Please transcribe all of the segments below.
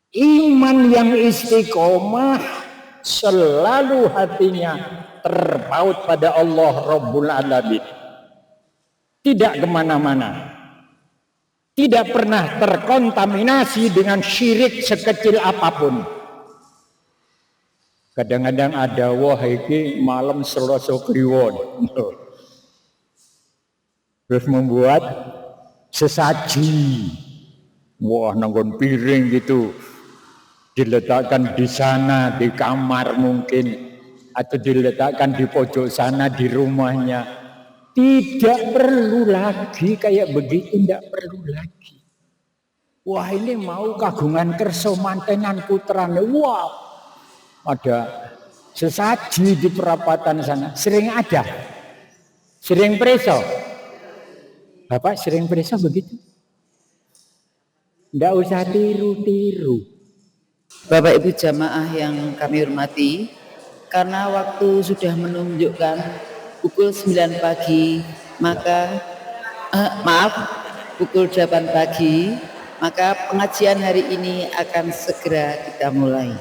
Iman yang istiqomah selalu hatinya terpaut pada Allah Rabbul Alamin. Tidak kemana-mana. Tidak pernah terkontaminasi dengan syirik sekecil apapun. Kadang-kadang ada wah iki malam Selasa Kliwon. Terus membuat sesaji. Wah, nanggon piring gitu. Diletakkan di sana, di kamar mungkin. Atau diletakkan di pojok sana, di rumahnya. Tidak perlu lagi kayak begitu, tidak perlu lagi. Wah, ini mau kagungan kerso mantenan putrane. Wah, ada sesaji di perapatan sana. Sering ada. Sering preso. Bapak sering preso begitu? Tidak usah tiru-tiru. Bapak Ibu jamaah yang kami hormati, karena waktu sudah menunjukkan pukul 9 pagi, maka pukul 8 pagi, maka pengajian hari ini akan segera kita mulai.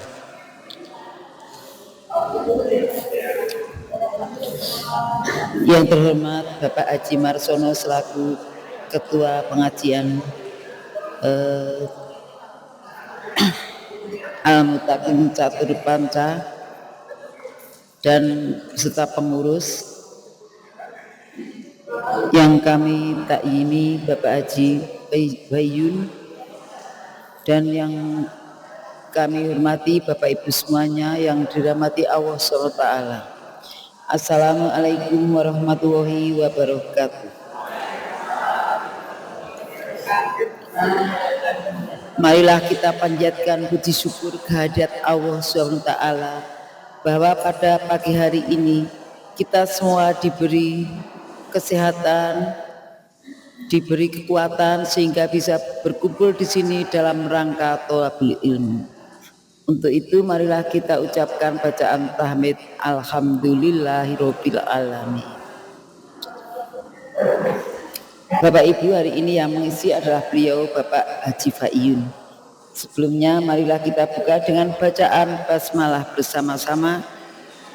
Yang terhormat Bapak Haji Marsono selaku Ketua Pengajian Al-Mutaqin Catur Panca dan beserta pengurus yang kami takwimi Bapak Haji Bayun, dan yang kami hormati Bapak Ibu semuanya yang dirahmati Allah SWT. Assalamualaikum warahmatullahi wabarakatuh. Marilah kita panjatkan puji syukur kehadirat Allah SWT bahwa pada pagi hari ini kita semua diberi kesehatan, diberi kekuatan sehingga bisa berkumpul di sini dalam rangka thalabul ilmu. Untuk itu marilah kita ucapkan bacaan tahmid Alhamdulillahirabbil alamin. Bapak Ibu, hari ini yang mengisi adalah beliau Bapak Haji Fayun. Sebelumnya marilah kita buka dengan bacaan basmalah bersama-sama.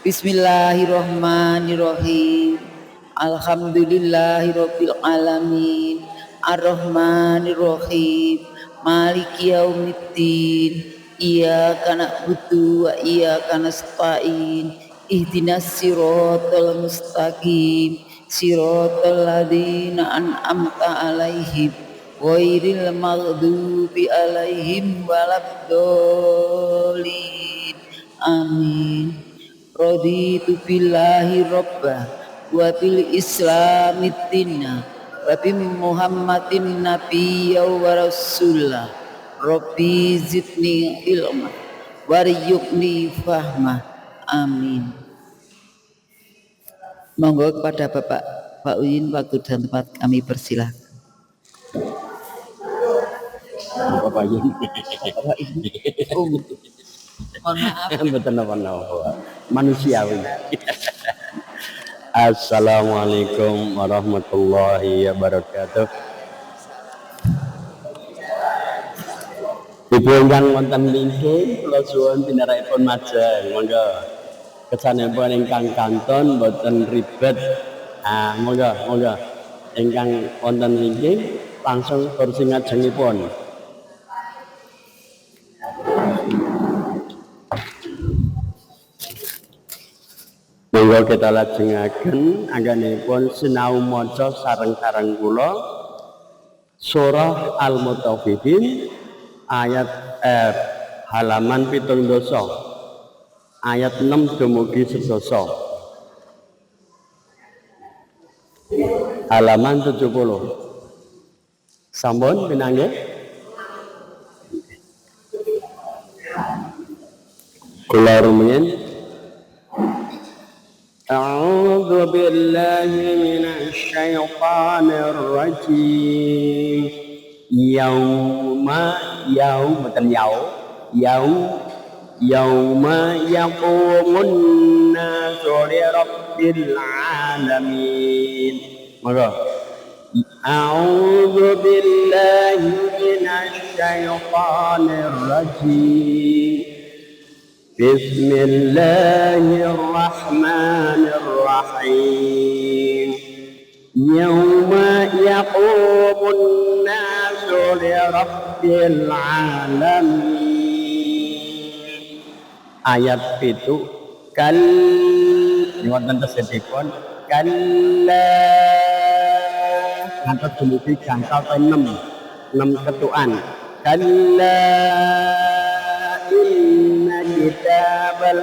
Bismillahirrahmanirrahim. Alhamdulillahirabbil alamin. Arrahmanirrahim. Maliki yaumiddin. Iyyaka na'budu wa iyyaka nasta'in. Ihdinas siratal mustaqim. Siratal ladzina an'amta 'alaihim ghairil maghdubi 'alaihim waladdallin. Amin. Raditu billahi rabba wa bil islami dinna wa bi Muhammadin nabiyya wa rasulah. Rabbi zidni ilma warzuqni fahma. Amin. Monggo kepada Bapak Pak Uyun, waktu dan tempat kami persilahkan. Bapak Yun. Mohon maaf. Betul apa manusiawi. Assalamualaikum warahmatullahi wabarakatuh. Ibu ingkang wonten niki kula suwun pinarahipun majeng. Monggo kesanipun ingkang kanton boten ribet. Monggo ingkang wonten niki langsung kursi ngajengipun. Monggo kita lajengaken anggenipun sinau maca sareng-sareng kula surah Al-Mutaffifin ayat halaman 17 ayat 6 dumugi 11 halaman 70 sampun pinanggih kula rumiyin. A'udzu billahi minasy syaithanir rajim. Yauma yaqumun nasu li rabbil alamin. Monggo أعوذ بالله من الشيطان الرجيم بسم الله الرحمن الرحيم يوم يقوم الناس لرب العالمين ayat itu wonten tegesipun kalla ngantos dumugi gangsal 6 ketuan kalla inna kitabal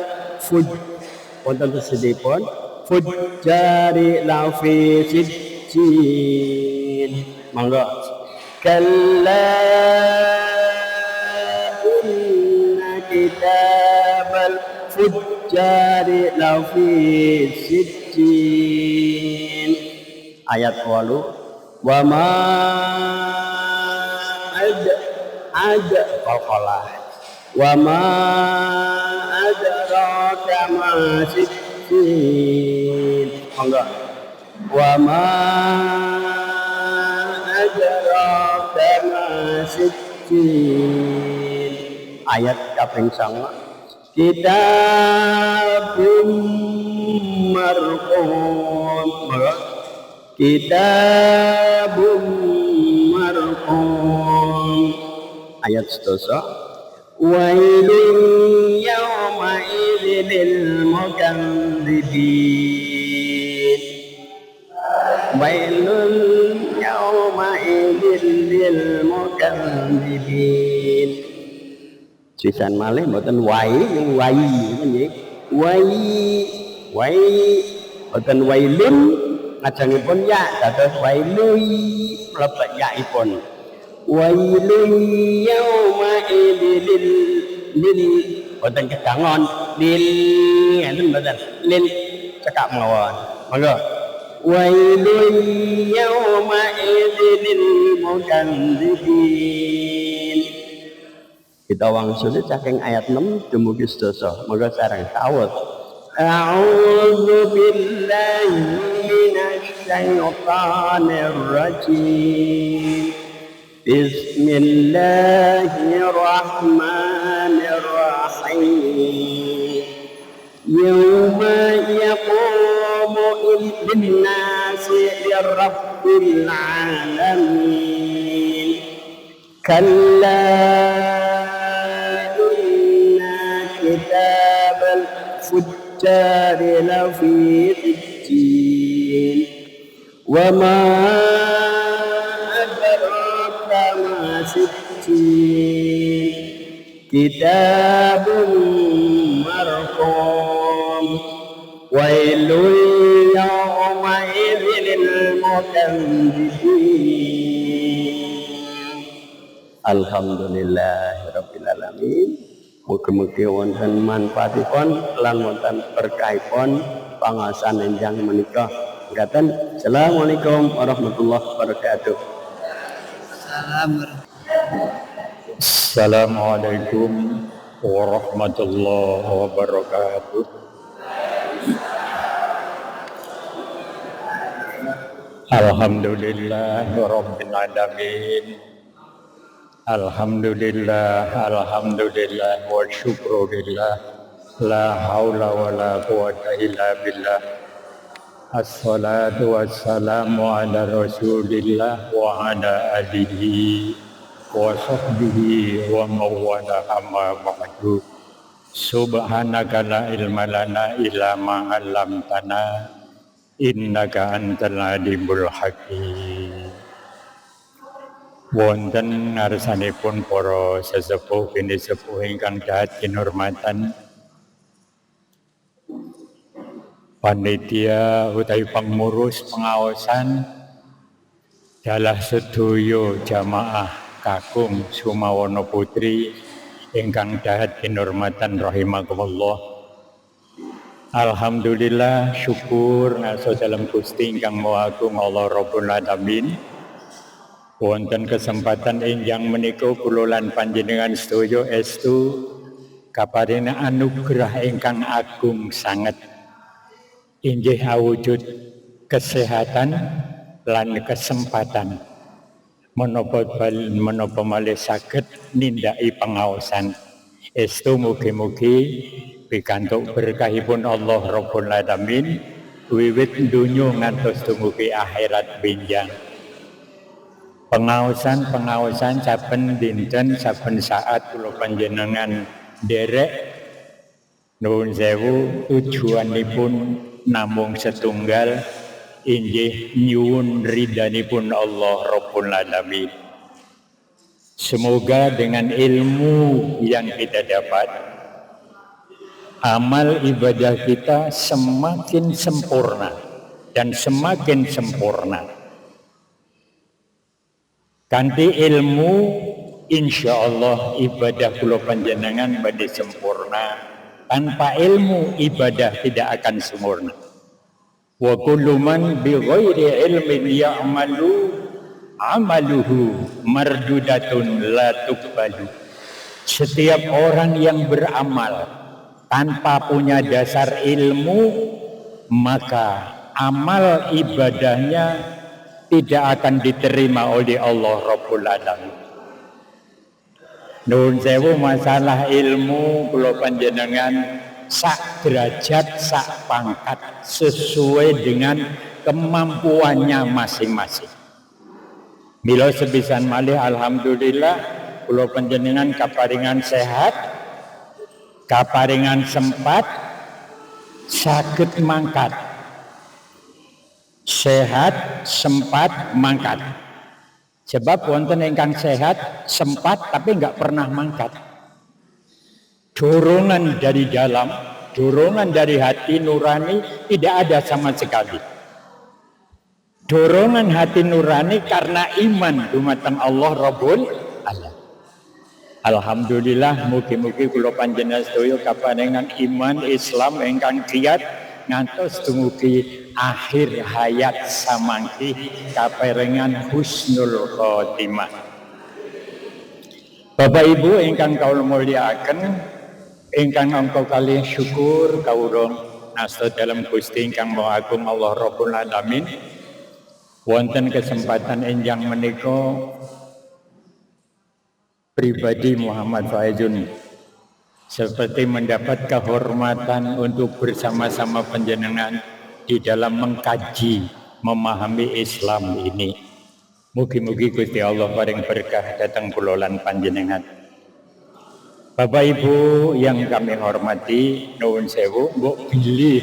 wonten tegesipun fujjari lafi sijjin monggo kalla inna kitabal fujjari lafi sijjin ayat 8 wa ma qalqalah wa ma adraka ma sijjin monggo wa ma adraka ma sijjin ayat kaping 9 kitabun marqum kitabun marqum ayat 11 wailun yawma idzil mukadzibin wailun yawma idzil mukadzibin sisan malih mboten wai nggih wai mboten wailun ngajengipun ya dados wailui mlebet yaipun wailun yauma idzil lil mboten kedangon lil ngeten mboten lil cekak mawon monggo wailun yauma idzil mukadzibin kita wangsuli saking ayat 6 dumugi sedasa monggo sareng sawet a'udzu billahi الشيطان الرجيم بسم الله الرحمن الرحيم يوم يقوم الناس لرب العالمين كلا إن كتاب الفجار لفي سجين وما أدراك ما سجين كتاب مرقوم ويل يومئذ للمكذبين Alhamdulillahirabbil alamin. Mugi-mugi wonten manfaatipun lan wonten berkahipun pangaosan enjang menika. Ngaten, Assalamualaikum warahmatullahi wabarakatuh. Assalamualaikum warahmatullahi wabarakatuh. Alhamdulillahirabbil alamin. Alhamdulillah wa syukurillah. La haula wa la quwata illa billah. Assalatu wassalamu ala rasulillah wa ala alihi wa sahbihi wa mawala amma ba'du. Subhanaka la ilma lana illa ma 'allamtana innaka antal alimul hakim. Wonten ngarsanipun para sesepuh bini sepuh ingkang dahat kinurmatan, panitia utawi pengurus pengaosan dalah sedaya jamaah kakung Sumawana Putri ingkang dahat kinurmatan rahimakumullah. Alhamdulillah, syukur ngaso dalam Gusti ingkang Maha Agung Allah Rabbul Alamin. Wonten kesempatan enjang menika kula lan panjenengan sedaya estu kaparingan anugerah ingkang agung sanget, inggih awujud kesehatan lan kesempatan menapa malih saged nindaki pangaosan. Estu mugi-mugi pikantuk berkahipun Allah Rabbul Alamin wiwit donya ngantos dumugi akhirat benjang. Pengaosan saben dinten saben saat kula panjenengan derek nuwun sewu, tujuanipun namung setunggal, inggih nyuwun ridhanipun Allah Rabbul Alamin. Semoga dengan ilmu yang kita dapat, amal ibadah kita semakin sempurna dan semakin sempurna. Kanthi ilmu, insya Allah ibadah kula panjenengan badhe sempurna. Tanpa ilmu, ibadah tidak akan sempurna. Wa kullu man bi ghairi ilmin ya'malu amaluhu mardudatun la tuqbalu. Setiap orang yang beramal tanpa punya dasar ilmu, maka amal ibadahnya tidak akan diterima oleh Allah Rabbul Alamin. Nuwun sewu, masalah ilmu kula panjenengan sak derajat, sak pangkat sesuai dengan kemampuannya masing-masing. Mila sepisan malih alhamdulillah kula panjenengan kaparingan sehat, kaparingan sempat saged mangkat. Sehat, sempat, mangkat. Sebab wonten ingkang sehat, sempat tapi enggak pernah mangkat. Dorongan dari dalam, dorongan dari hati nurani tidak ada sama sekali. Dorongan hati nurani karena iman dumateng Allah Rabbul Alamin. Alhamdulillah, mugi-mugi kula panjenengan sedaya kaparingan iman Islam ingkang kiyat ngantos dumugi akhir hayat samangki kaparingan husnul khotimah. Bapak Ibu ingkang kawula mulyakaken, ingkang angka kalih syukur kawula nasta dalam Gusti ingkang Maha Agung Allah Rabbul Alamin. Wonten kesempatan enjang menika pribadi Muhammad Faizun seperti mendapat kehormatan untuk bersama-sama panjenengan di dalam mengkaji, memahami Islam ini. Mugi-mugi Gusti Allah paring berkah dhateng kula lan panjenengan. Bapak Ibu yang kami hormati, nuwun sewu, mbok bilih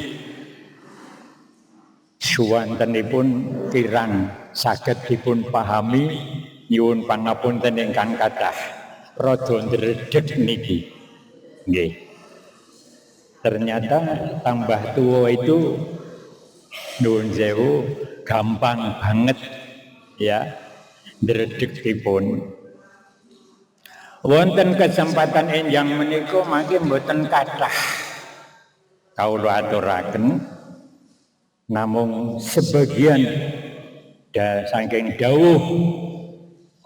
suwantenipun kirang saged dipun pahami, nyuwun pangapunten ingkang kathah. Rada ndredeg niki. Nggih. Ternyata tambah tua itu nuwun sewu gampang banget ya ndredegipun. Wonten kesempatan enjang menika mangke mboten kathah kawula aturaken, namung sebagian saking dawuh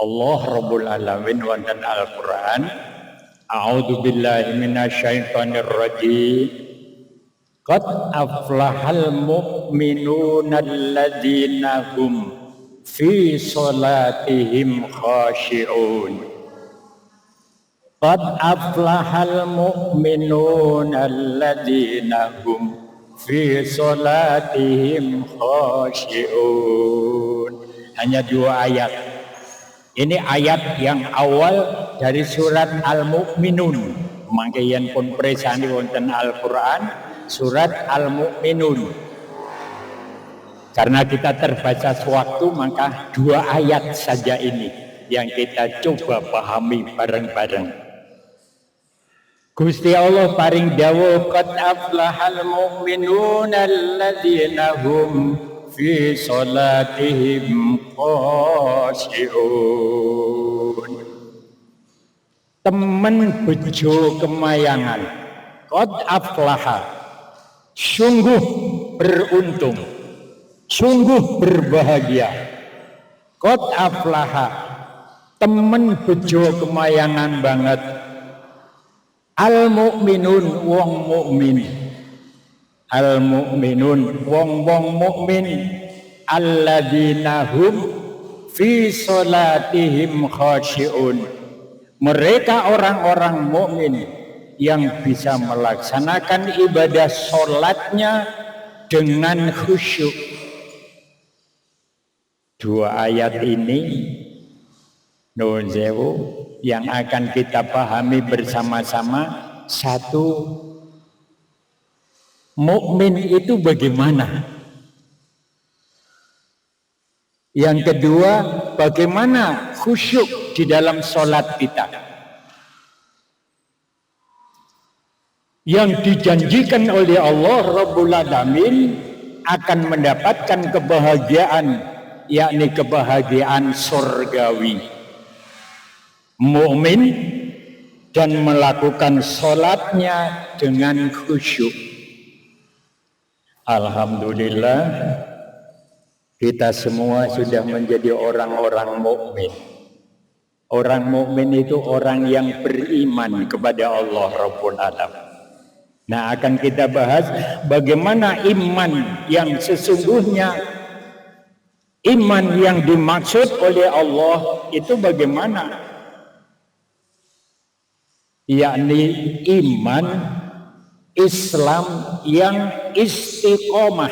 Allah Rabbul Alamin wonten Al-Qur'an. A'udzu billahi minasyaitonir rajim. Qad aflahal mu'minuna alladzina hum fi salatihim khashi'un. Qad aflahal mu'minuna alladzina hum fi salatihim khashi'un. Hanya 2 ayat. Ini ayat yang awal dari surat Al-Mu'minun. Mangke yen pun presani wonten Al-Qur'an surat Al-Mu'minun. Karena kita terbatas waktu, maka 2 ayat saja ini yang kita coba pahami bareng-bareng. Gusti Allah paring dawuh, qad aflahal mu'minuna alladzina hum fi salatihim khashi'un. Temen bejo kemayangan, qad aflaha, sungguh beruntung, sungguh berbahagia. Qad aflaha, temen bejo kemayangan banget. Al mukminun, wong mukmin. Al mukminun, wong-wong mukmin. alladzina hum fi sholatihim khashi'un. Mereka orang-orang mukmin yang bisa melaksanakan ibadah sholatnya dengan khusyuk. Dua ayat ini nuwun sewu yang akan kita pahami bersama-sama. Satu, mukmin itu bagaimana? Yang kedua, bagaimana khusyuk di dalam sholat kita? Yang dijanjikan oleh Allah Rabbul Alamin akan mendapatkan kebahagiaan, yakni kebahagiaan surgawi. Mukmin dan melakukan sholatnya dengan khusyuk. Alhamdulillah, kita semua sudah menjadi orang-orang mukmin. Orang mukmin itu orang yang beriman kepada Allah Rabbul Alamin. Nah, akan kita bahas bagaimana iman yang sesungguhnya, iman yang dimaksud oleh Allah itu bagaimana? Yakni iman Islam yang istiqomah.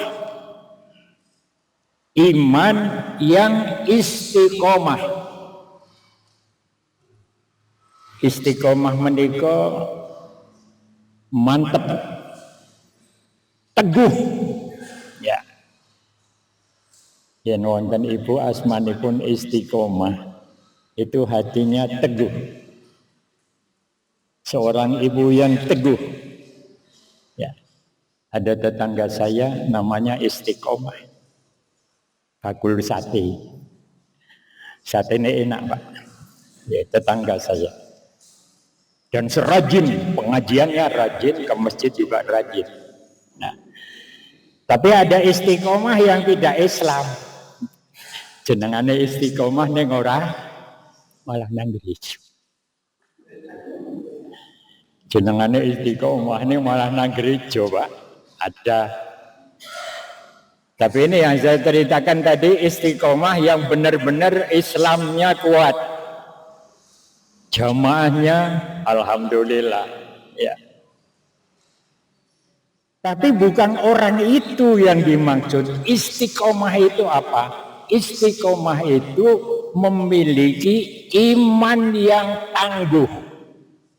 Iman yang istiqomah. Istiqomah menika mantep, teguh. Ya. Yen wonten ibu asmanipun istiqomah, itu hatinya teguh. Seorang ibu yang teguh. Ya. Ada tetangga saya namanya istiqomah. Bakul sate. Sate ini enak, Pak. Ya, tetangga saya. Dan serajin, pengajiannya rajin, ke masjid juga rajin. Nah, tapi ada istiqomah yang tidak Islam. Jenengane istiqomah ning ora malah nang gereja. Jenengane istiqomah ini malah nang gereja, Pak. Ada. Tapi ini yang saya ceritakan tadi istiqomah yang benar-benar Islamnya kuat. Jamaahnya alhamdulillah, ya. Tapi bukan orang itu yang dimaksud. Istiqomah itu apa? Istiqomah itu memiliki iman yang tangguh,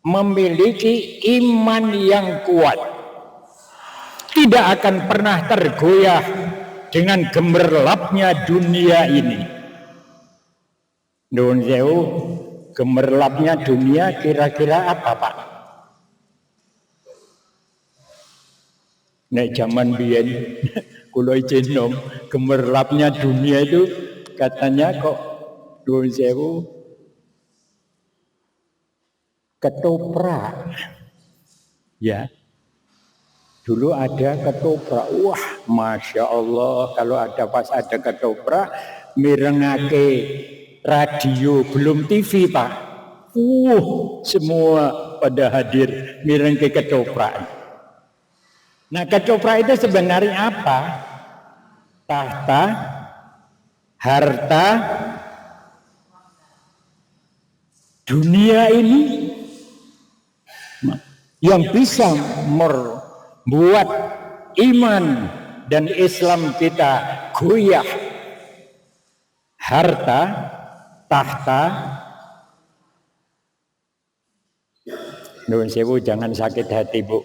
memiliki iman yang kuat, tidak akan pernah tergoyah dengan gemerlapnya dunia ini. Nuwun sewu, gemerlapnya dunia kira-kira apa, Pak? Nek zaman biyen kula izin nom, gemerlapnya dunia itu katanya kok nuwun sewu ketoprak. Ya. Dulu ada ketoprak. Wah, Masya Allah, kalau ada ketoprak mirengake radio, belum TV, Pak. Semua pada hadir mirengake ketoprak. Nah, ketoprak itu sebenarnya apa? Tahta, harta, dunia ini yang bisa membuat iman dan Islam kita goyah. Harta, tahta, nuwun sewu jangan sakit hati, Bu.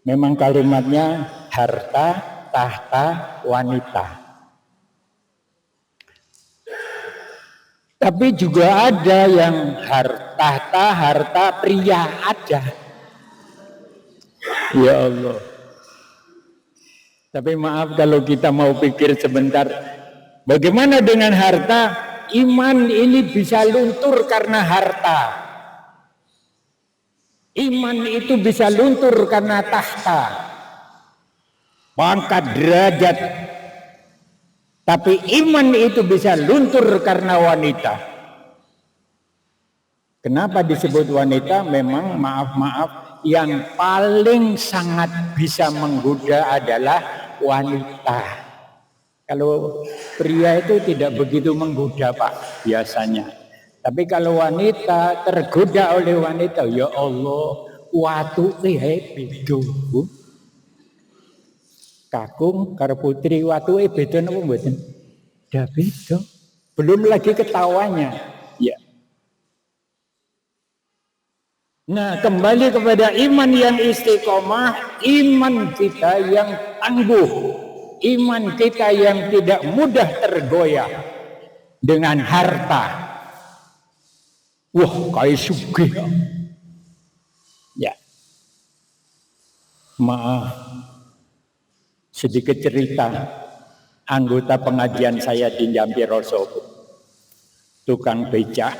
Memang kalimatnya harta, tahta, wanita. Tapi juga ada yang harta pria ada. Ya Allah. Tapi maaf kalau kita mau pikir sebentar, bagaimana dengan harta? Iman ini bisa luntur karena harta. Iman itu bisa luntur karena tahta, pangkat, derajat. Tapi iman itu bisa luntur karena wanita. Kenapa disebut wanita? Memang maaf, yang paling sangat bisa menggoda adalah wanita. Kalau pria itu tidak begitu menggoda Pak biasanya. Tapi kalau wanita tergoda oleh wanita, ya Allah, watu beda. Kakung karo putri watu beda napa mboten? Dah beda. Belum lagi ketawanya. Ya. Nah, kembali kepada iman yang istiqomah, iman kita yang tangguh, iman kita yang tidak mudah tergoyah dengan harta. Wah, kayak sugih. Ya. Maaf. Sedikit cerita. Anggota pengajian saya di Jambi Roso, tukang becak,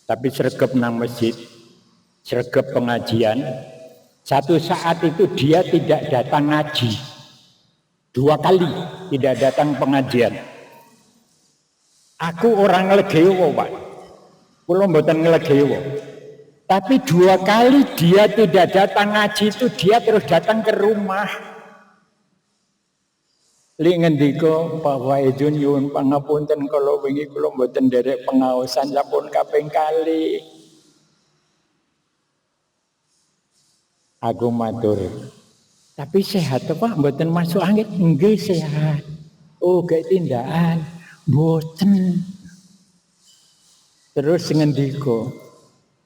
tapi sregep nang masjid, sregep pengajian. Satu saat itu dia tidak datang ngaji, 2 kali tidak datang pengajian. Aku orang ngelegewo Pak, kula mboten ngelegewo. Tapi 2 kali dia tidak datang ngaji itu dia terus datang ke rumah. Li ngendika Pak Faizun nyuwun pangapunten kalau wingi kula mboten nderek pengaosan sampun kaping kali. Aku matur, tapi sehat Pak, mboten masuk angin? Nggih sehat. Oh, gak tindakan, mboten. Terus ngendika,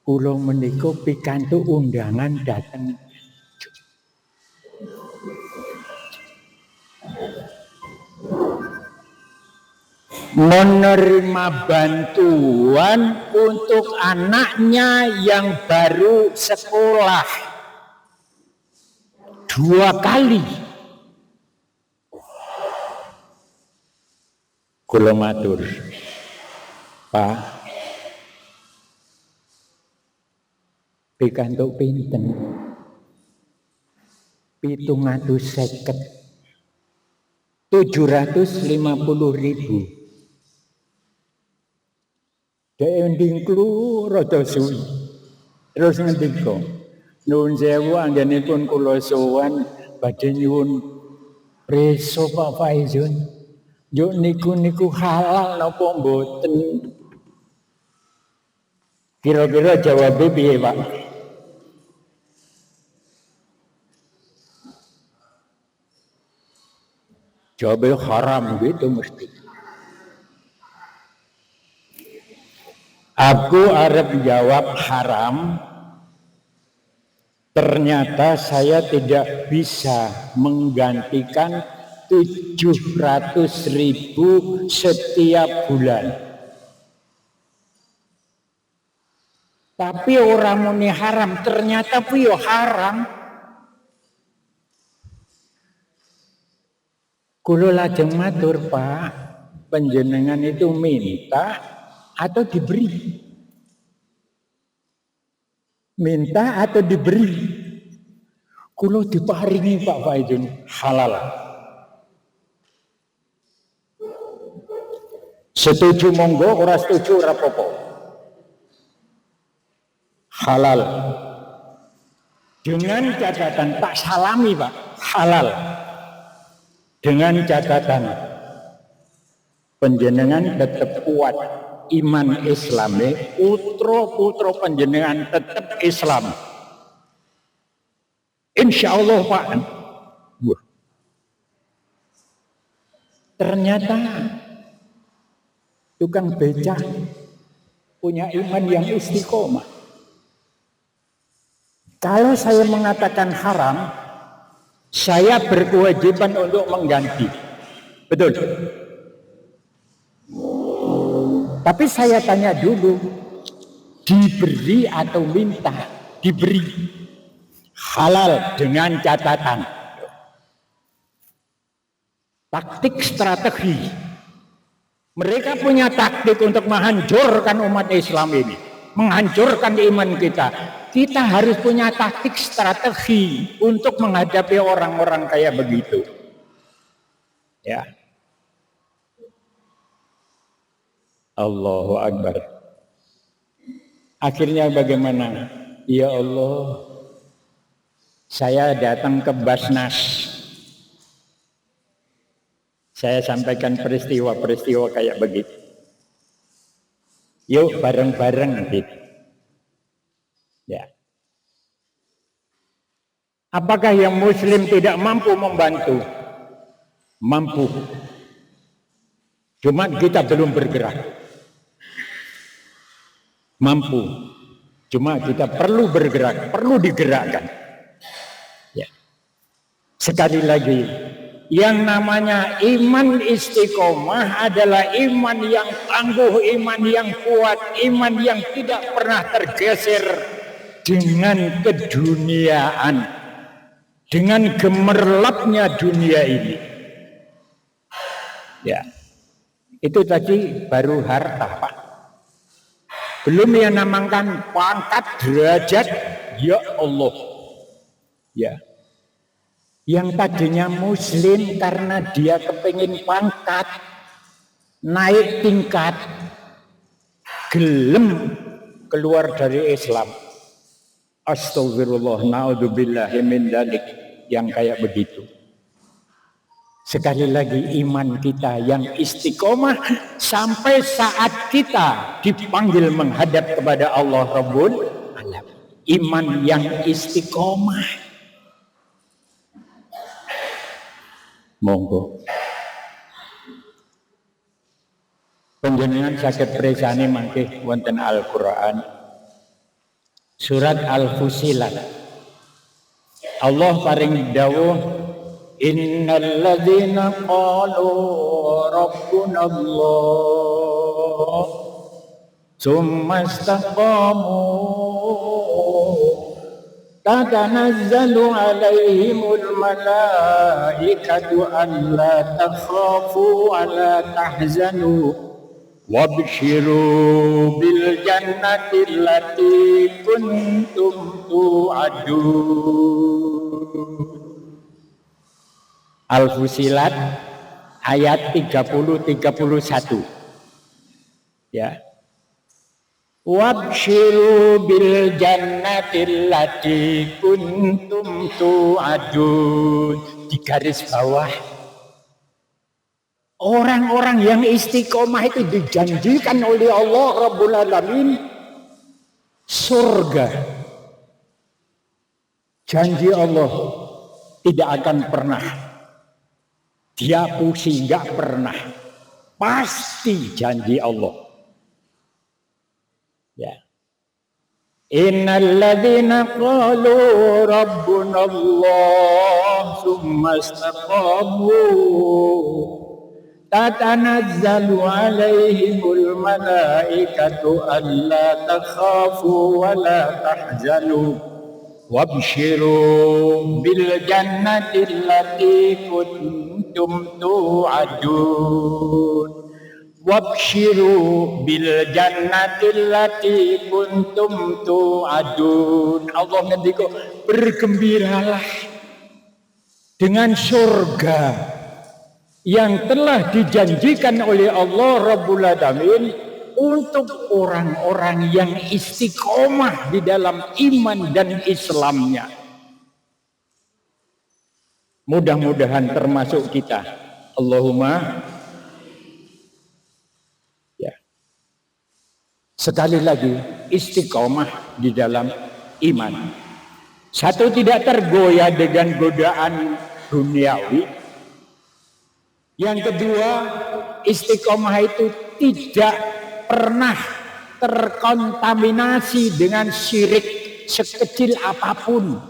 kula menika pikantuk undangan dateng menerima bantuan untuk anaknya yang baru sekolah 2 kali. Kula matur, Pak, pikantuk pinten? 750.000. 750.000. Dek ending klu rada suwi. Terus ngendika, nuwun sewu anggenipun kula sowan badhe nyuwun preso Pak Faizun. Yo niku halal napa mboten? Kira-kira jawabe piye, Pak? Jawabe haram gitu mesti. Aku arep jawab haram, ternyata saya tidak bisa menggantikan 700.000 setiap bulan. Tapi orang muni haram, ternyata piye haram. Kula lajeng matur, Pak, panjenengan itu minta atau diberi? Minta atau diberi? Kula diparingi Pak Faizun halal. Setuju monggo, ora setuju ora apa-apa. Halal. Dengan catatan, tak salami Pak, halal. Dengan catatan panjenengan tetap kuat iman Islami, putra panjenengan tetap Islam. Insya Allah Pak. Ternyata tukang becak punya iman yang istiqomah. Kalau saya mengatakan haram, saya berkewajiban untuk mengganti. Betul. Tapi saya tanya dulu, diberi atau minta? Diberi. Halal dengan catatan. Taktik strategi. Mereka punya taktik untuk menghancurkan umat Islam ini. Menghancurkan iman kita. Kita harus punya taktik strategi untuk menghadapi orang-orang kayak begitu. Ya. Allahu Akbar. Akhirnya bagaimana? Ya Allah, saya datang ke Basnas. Saya sampaikan peristiwa-peristiwa kayak begitu. Yuk bareng-bareng gitu. Ya. Apakah yang muslim tidak mampu membantu? Mampu. Cuma kita belum bergerak. Mampu. Cuma kita perlu bergerak, perlu digerakkan. Ya. Sekali lagi, yang namanya iman istiqomah adalah iman yang tangguh, iman yang kuat, iman yang tidak pernah tergeser dengan keduniaan, dengan gemerlapnya dunia ini. Ya, itu tadi baru harta, Pak. Belum yang namakan pangkat derajat, ya Allah. Ya. Yang tadinya muslim karena dia kepingin pangkat, naik tingkat, gelem keluar dari Islam. Astagfirullah, na'udzubillahi min dzalik, yang kayak begitu. Sekali lagi iman kita yang istiqomah sampai saat kita dipanggil menghadap kepada Allah Rabbul Alamin. Iman yang istiqomah. Monggo. Panjenengan saged presani mangke wonten Al-Qur'an. Surat Al-Fusilat. Allah paring dawuh, innal ladzina qalu rabbuna Allah tsumma istaqamu tatanazzalu alaihimul malaikatu alla takhafu wa la tahzanu wabshiru bil jannati allati kuntum tu'adun. Al-Fusilat ayat 30-31. Ya. Wabshiru bil jannati allati kuntum tu'adun. Di garis bawah, orang-orang yang istiqomah itu dijanjikan oleh Allah Rabbul Alamin surga. Janji Allah tidak akan pernah dia pusing, nggak pernah. Pasti janji Allah. Ya. Innal ladzina qalu rabbuna Allah tsumma istaqamu tatanazzalu alaihimul malaikatu alla takhafu wa la tahzanu wabshiru bil jannati allati kuntum tu'adun. Wabshiru bil jannati allati kuntum tu'adun. Allah ngendika, bergembiralah dengan surga yang telah dijanjikan oleh Allah Rabbul Alamin untuk orang-orang yang istiqomah di dalam iman dan Islamnya. Mudah-mudahan termasuk kita. Allahumma. Ya. Sekali lagi, istiqomah di dalam iman. Satu, tidak tergoyah dengan godaan duniawi. Yang kedua, istiqomah itu tidak pernah terkontaminasi dengan syirik sekecil apapun.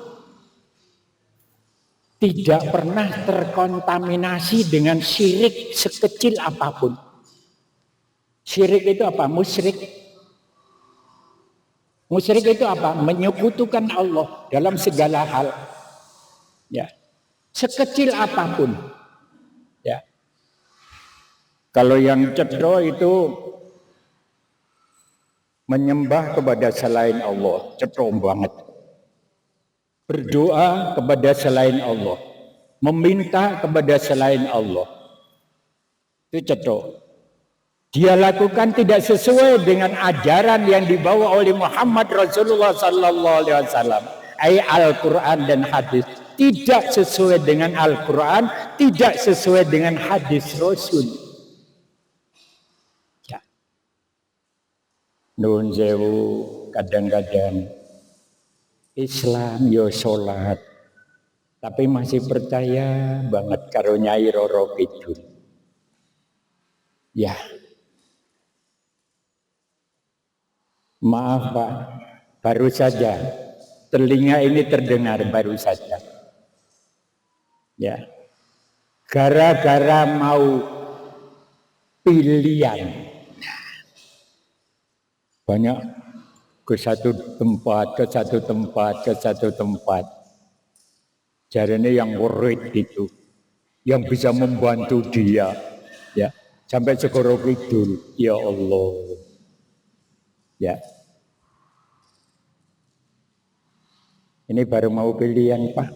Tidak pernah terkontaminasi dengan syirik sekecil apapun. Syirik itu apa? Musyrik. Musyrik itu apa? Menyekutukan Allah dalam segala hal. Ya. Sekecil apapun. Ya. Kalau yang cedro itu menyembah kepada selain Allah, cetro banget. Berdoa kepada selain Allah, meminta kepada selain Allah, itu cetro. Dia lakukan tidak sesuai dengan ajaran yang dibawa oleh Muhammad Rasulullah Sallallahu Alaihi Wasallam, ayat Al-Quran dan hadis. tidak sesuai dengan Al-Quran, tidak sesuai dengan hadis Rasul. Ya. Nuhun sewu, kadang-kadang Islam yo sholat, tapi masih percaya banget karo Nyai Roro Kidul. Ya, maaf Pak, baru saja telinga ini terdengar baru saja. Ya, gara-gara mau pilihan, banyak ke satu tempat, ke satu tempat, ke satu tempat. Jarane yang worried itu, yang bisa membantu dia, ya, sampai Segoro Kidul, ya Allah, ya. Ini baru mau pilihan Pak.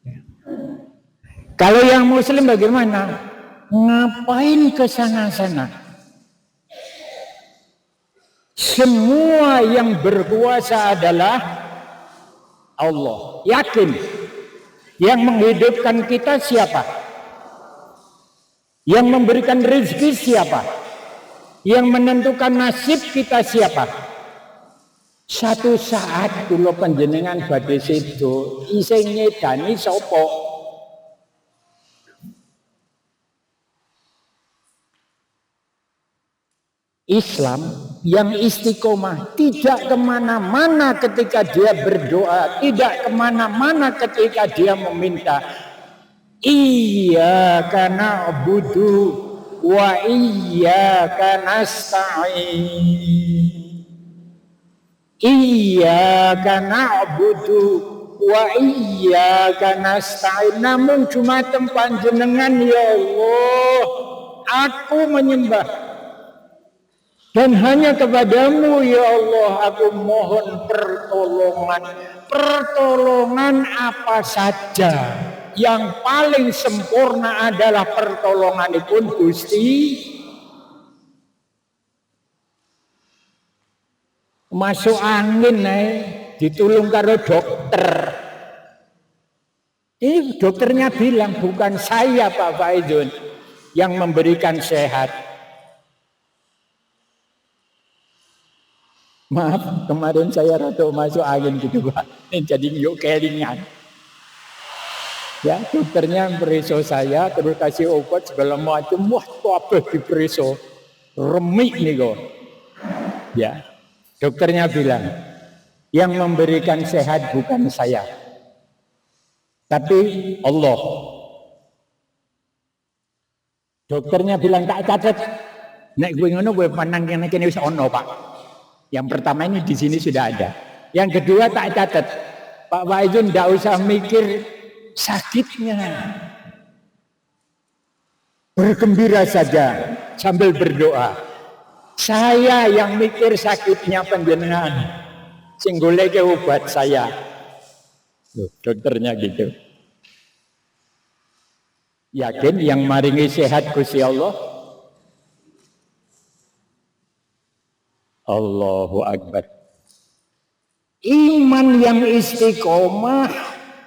Ya. Kalau yang Muslim bagaimana? Ngapain ke sana-sana? Semua yang berkuasa adalah Allah. Yakin. Yang menghidupkan kita siapa? Yang memberikan rezeki siapa? Yang menentukan nasib kita siapa? Satu saat kula panjenengan badhe sedo, isih ngedani sapa? Islam yang istiqomah, tidak kemana-mana ketika dia berdoa, tidak kemana-mana ketika dia meminta. Iyyaka na'budu wa iyyaka nasta'in. Iyyaka na'budu wa iyyaka nasta'in. Namun cuma panjenengan ya Allah, aku menyembah dan hanya kepadamu ya Allah aku mohon pertolongan. Pertolongan apa saja, yang paling sempurna adalah pertolonganipun Gusti. Masuk angin ditulung karo dokter. Ini dokternya bilang bukan saya Pak Faizun yang memberikan sehat. Maaf, kemarin saya rada masuk angin gitu Pak. Jadi yuk kelingan. Ya, dokternya periso saya, terus kasih obat segala macam. Wah, kabeh diperiso. Remik nih kok. Ya, dokternya bilang, yang memberikan sehat bukan saya, tapi Allah. Dokternya bilang tak catat. Nek gue ngono gue pandang kene wis ono Pak. Yang pertama ini di sini sudah ada. Yang kedua tak catat. Pak Faizun tidak usah mikir sakitnya. Bergembira saja sambil berdoa. Saya yang mikir sakitnya panjenengan. Sing goleke obat saya. Loh, dokternya gitu. Yakin yang maringi sehat Gusti Allah? Allahu Akbar. Iman yang istiqomah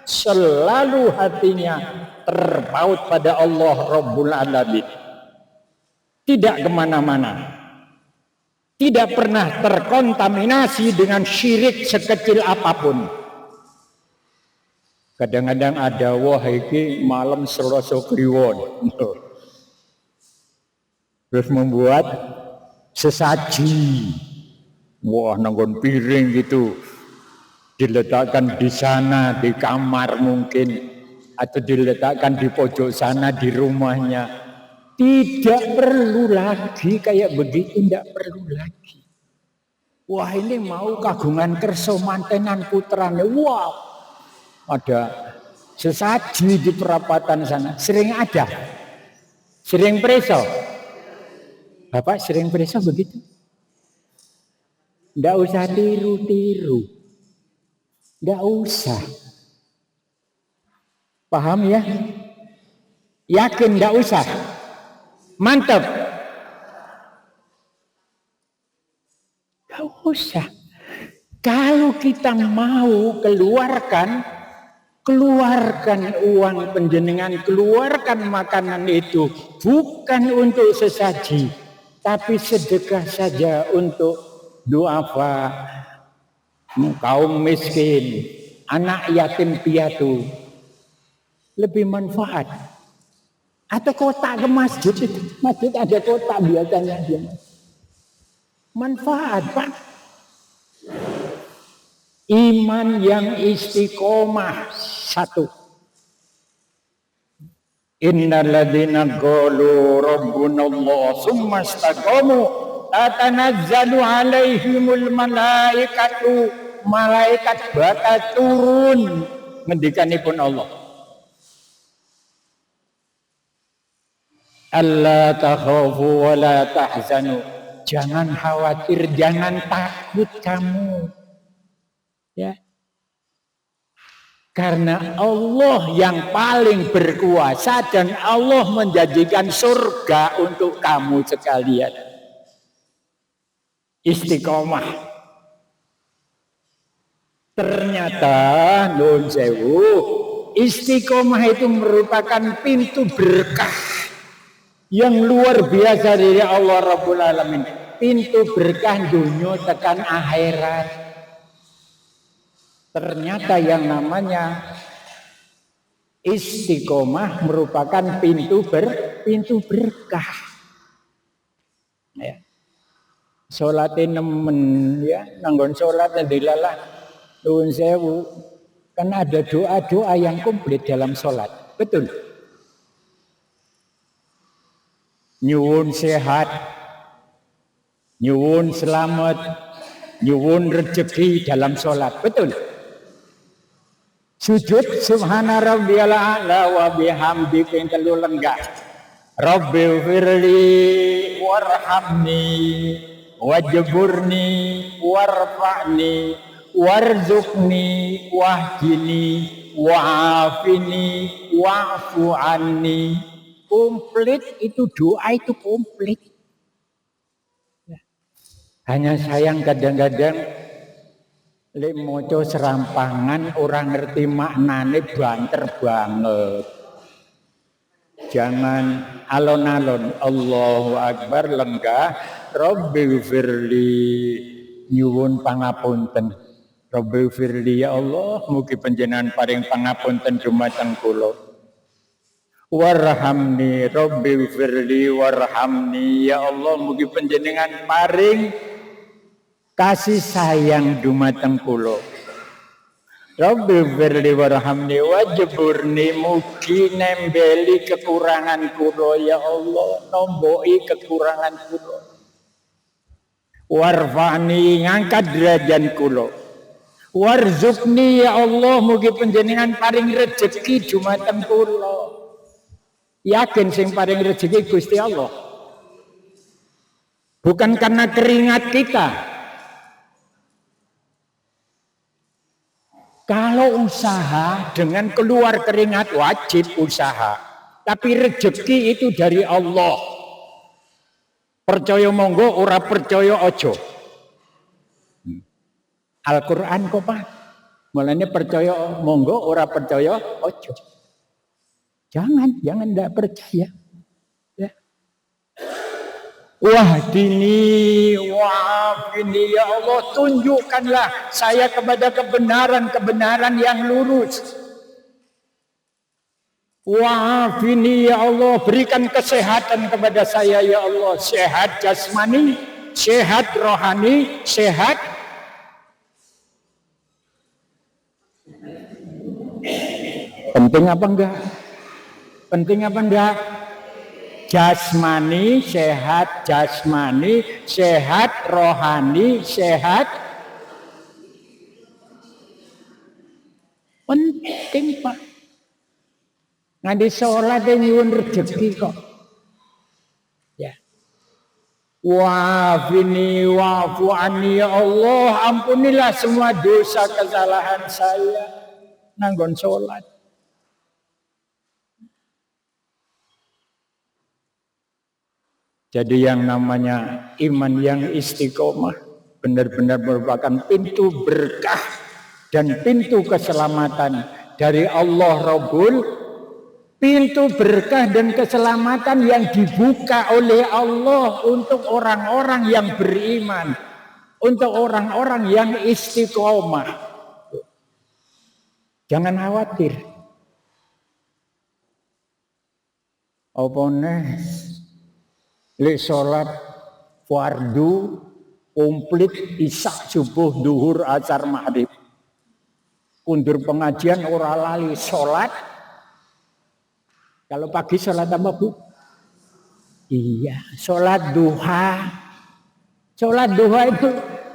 selalu hatinya terpaut pada Allah Rabbul Alamin. Tidak kemana-mana. Tidak pernah terkontaminasi dengan syirik sekecil apapun. Kadang-kadang ada wah iki malam Selasa Kliwon. Terus membuat sesaji. Wah, nanggon piring gitu. Diletakkan di sana, di kamar mungkin. Atau diletakkan di pojok sana, di rumahnya. Tidak perlu lagi kayak begitu, tidak perlu lagi. Wah, ini mau kagungan kerso mantenan putrane. Wah, ada sesaji di perapatan sana. Sering ada. Sering preso. Bapak sering preso begitu? Tidak usah tiru-tiru. Tidak usah. Paham ya? Yakin tidak usah. Mantap. Tidak usah. Kalau kita mau keluarkan uang panjenengan, keluarkan makanan itu bukan untuk sesaji, tapi sedekah saja untuk duafa, kaum miskin, anak yatim piatu, lebih manfaat. Atau kotak ke masjid, masjid ada kotak biasanya dia. Manfaat, Pak. Iman yang istiqomah satu. Innal ladzina qalu rabbunallah tsumma istaqamu tatanazzalu alaihimul malaikatu, malaikat bakal turun ngendikanipun Allah. Alla takhafu wa la tahzanu. Jangan khawatir, jangan takut kamu. Ya. Karena Allah yang paling berkuasa dan Allah menjanjikan surga untuk kamu sekalian. Istiqomah. Ternyata nun sewu, istiqomah itu merupakan pintu berkah yang luar biasa dari Allah Rabbul Alamin. Pintu berkah dunia tekan akhirat. Ternyata yang namanya istiqomah merupakan pintu berkah. Ya. Sholatin nemen ya, nanggon sholat dilalah nuwun sewu. Kan ada doa-doa yang komplit dalam sholat. Betul. Nyuwun sehat, nyuwun selamat, nyuwun rezeki dalam sholat. Betul. Sujud subhana rabbiyal a'la wa bihamdi ping 3 lenggah. Rabbi firli warhamni wajburni warfa'ni warzuqni wahdini wa'afini wa'fu anni. Komplit itu doa itu komplit. Hanya sayang kadang-kadang lek maca serampangan orang ngerti maknane banter banget. Jangan alon-alon Allahu Akbar lenggah Rabbi firli nyuwun pangapunten. Rabbi firli ya Allah mugi panjenengan paring pangapunten dumateng kula. Warhamni Rabbi firli warhamni ya Allah mugi panjenengan paring kasih sayang dumateng kula. Rabbi firli warhamni wajburni mugi nembeli kekurangan kula ya Allah, nomboki kekurangan kula. Warfa'ni ngangkat derajat kula. Warzuqni ya Allah mugi panjenengan paring rezeki dumateng kula. Yakin sing paring rezeki Gusti Allah. Bukan karena keringat kita. Kalau usaha dengan keluar keringat wajib usaha. Tapi rezeki itu dari Allah. Percaya monggo, ora percaya ojo. Al-Quran kok Pak. Mulanya percaya monggo, ora percaya ojo. Jangan tidak percaya. Ya. Wahdini wa'afini ya Allah, tunjukkanlah saya kepada kebenaran yang lurus. Wa'afini ya Allah, berikan kesehatan kepada saya ya Allah, sehat jasmani, sehat rohani, sehat penting apa enggak? Penting apa enggak? Jasmani, sehat jasmani, sehat rohani, sehat penting Pak. Nanti sholat nyuwun rezeki kok. Ya. Wa'afini wa'fu anni ya Allah, ampunilah semua dosa kesalahan saya nanggon sholat. Jadi yang namanya iman yang istiqomah benar-benar merupakan pintu berkah dan pintu keselamatan dari Allah Rabbul, pintu berkah dan keselamatan yang dibuka oleh Allah untuk orang-orang yang beriman, untuk orang-orang yang istiqomah. Jangan khawatir. Apa neh lek salat fardu komplit isya subuh duhur asar maghrib. Kundur pengajian ora lali salat. Kalau pagi salat apa, Bu? Iya, salat duha. Salat duha itu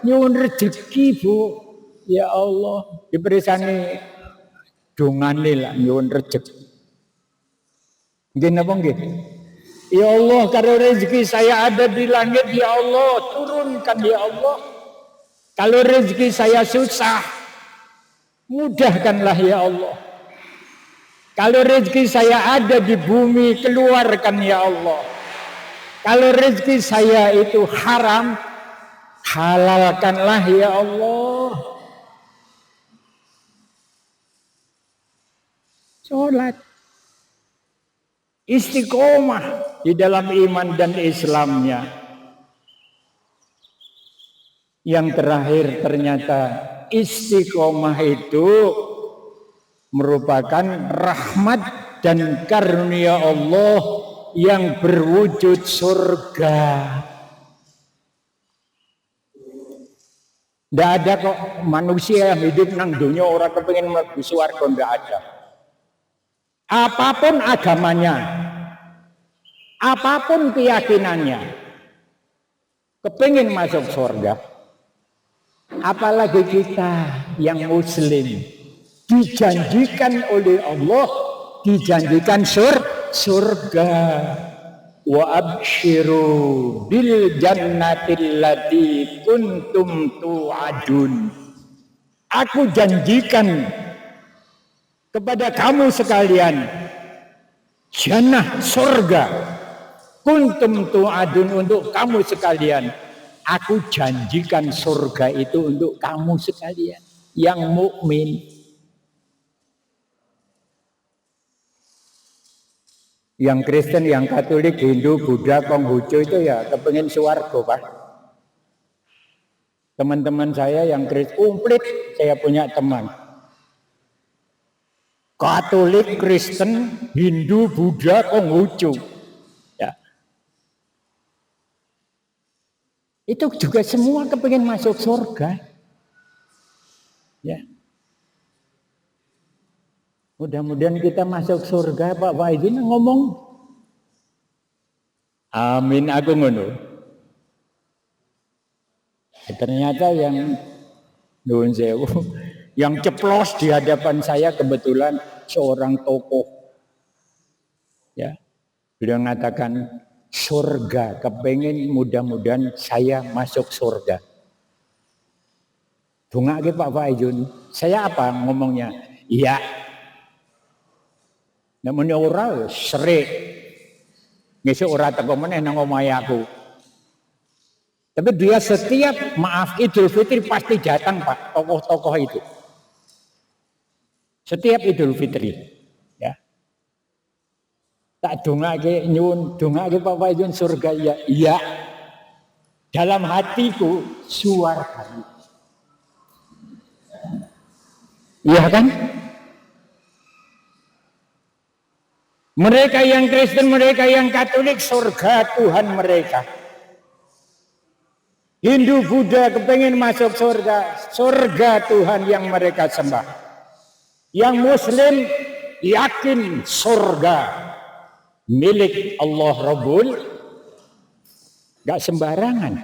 nyuwun rezeki, Bu. Ya Allah, diberisani dongane lah nyuwun rezeki. Nggih napa nggih? Ya Allah, kalau rezeki saya ada di langit, ya Allah, turunkan ya Allah. Kalau rezeki saya susah, mudahkanlah ya Allah. Kalau rezeki saya ada di bumi, keluarkan ya Allah. Kalau rezeki saya itu haram, halalkanlah ya Allah. Sholat. Istiqomah di dalam iman dan Islamnya. Yang terakhir ternyata istiqomah itu merupakan rahmat dan karunia Allah yang berwujud surga. Tidak ada kok manusia yang hidup nang dunia orang kepengen mlebu swarga, tidak ada. Apapun agamanya, apapun keyakinannya, kepingin masuk surga. Apalagi kita yang muslim, dijanjikan oleh Allah, dijanjikan surga. Wa abshiru bil jannatil lati kuntum tu'adun. Aku janjikan kepada kamu sekalian jannah surga kuntum tu'adun untuk kamu sekalian. Aku janjikan surga itu untuk kamu sekalian yang mukmin. Yang Kristen, yang Katolik, Hindu, Buddha, Konghucu itu ya kepengen swarga, Pak. Teman-teman saya yang Kristen komplit, saya punya teman Katolik, Kristen, Hindu, Buddha, Konghucu. Ya. Itu juga semua kepengen masuk surga. Ya. Mudah-mudahan kita masuk surga, Pak Faizin ngomong. Amin, aku ngono. Ternyata yang nuwun sewu, yang ceplos di hadapan saya kebetulan seorang tokoh. Ya, beliau mengatakan surga, kepengen mudah-mudahan saya masuk surga. Dongake Pak Faizun, saya apa ngomongnya? Iya. Namun ora serik. Ngesuk ora teko meneh nang omahe aku. Tapi dia setiap maaf Idul Fitri pasti datang, Pak, tokoh-tokoh itu. Setiap Idul Fitri, ya. Tak dongake nyuwun, dongake Pak Faizun surga ya. Iya. Dalam hatiku swarga. Iya kan? Mereka yang Kristen, mereka yang Katolik, surga Tuhan mereka. Hindu, Buddha kepengen masuk surga, surga Tuhan yang mereka sembah. Yang Muslim yakin surga milik Allah Rabbul, gak sembarangan.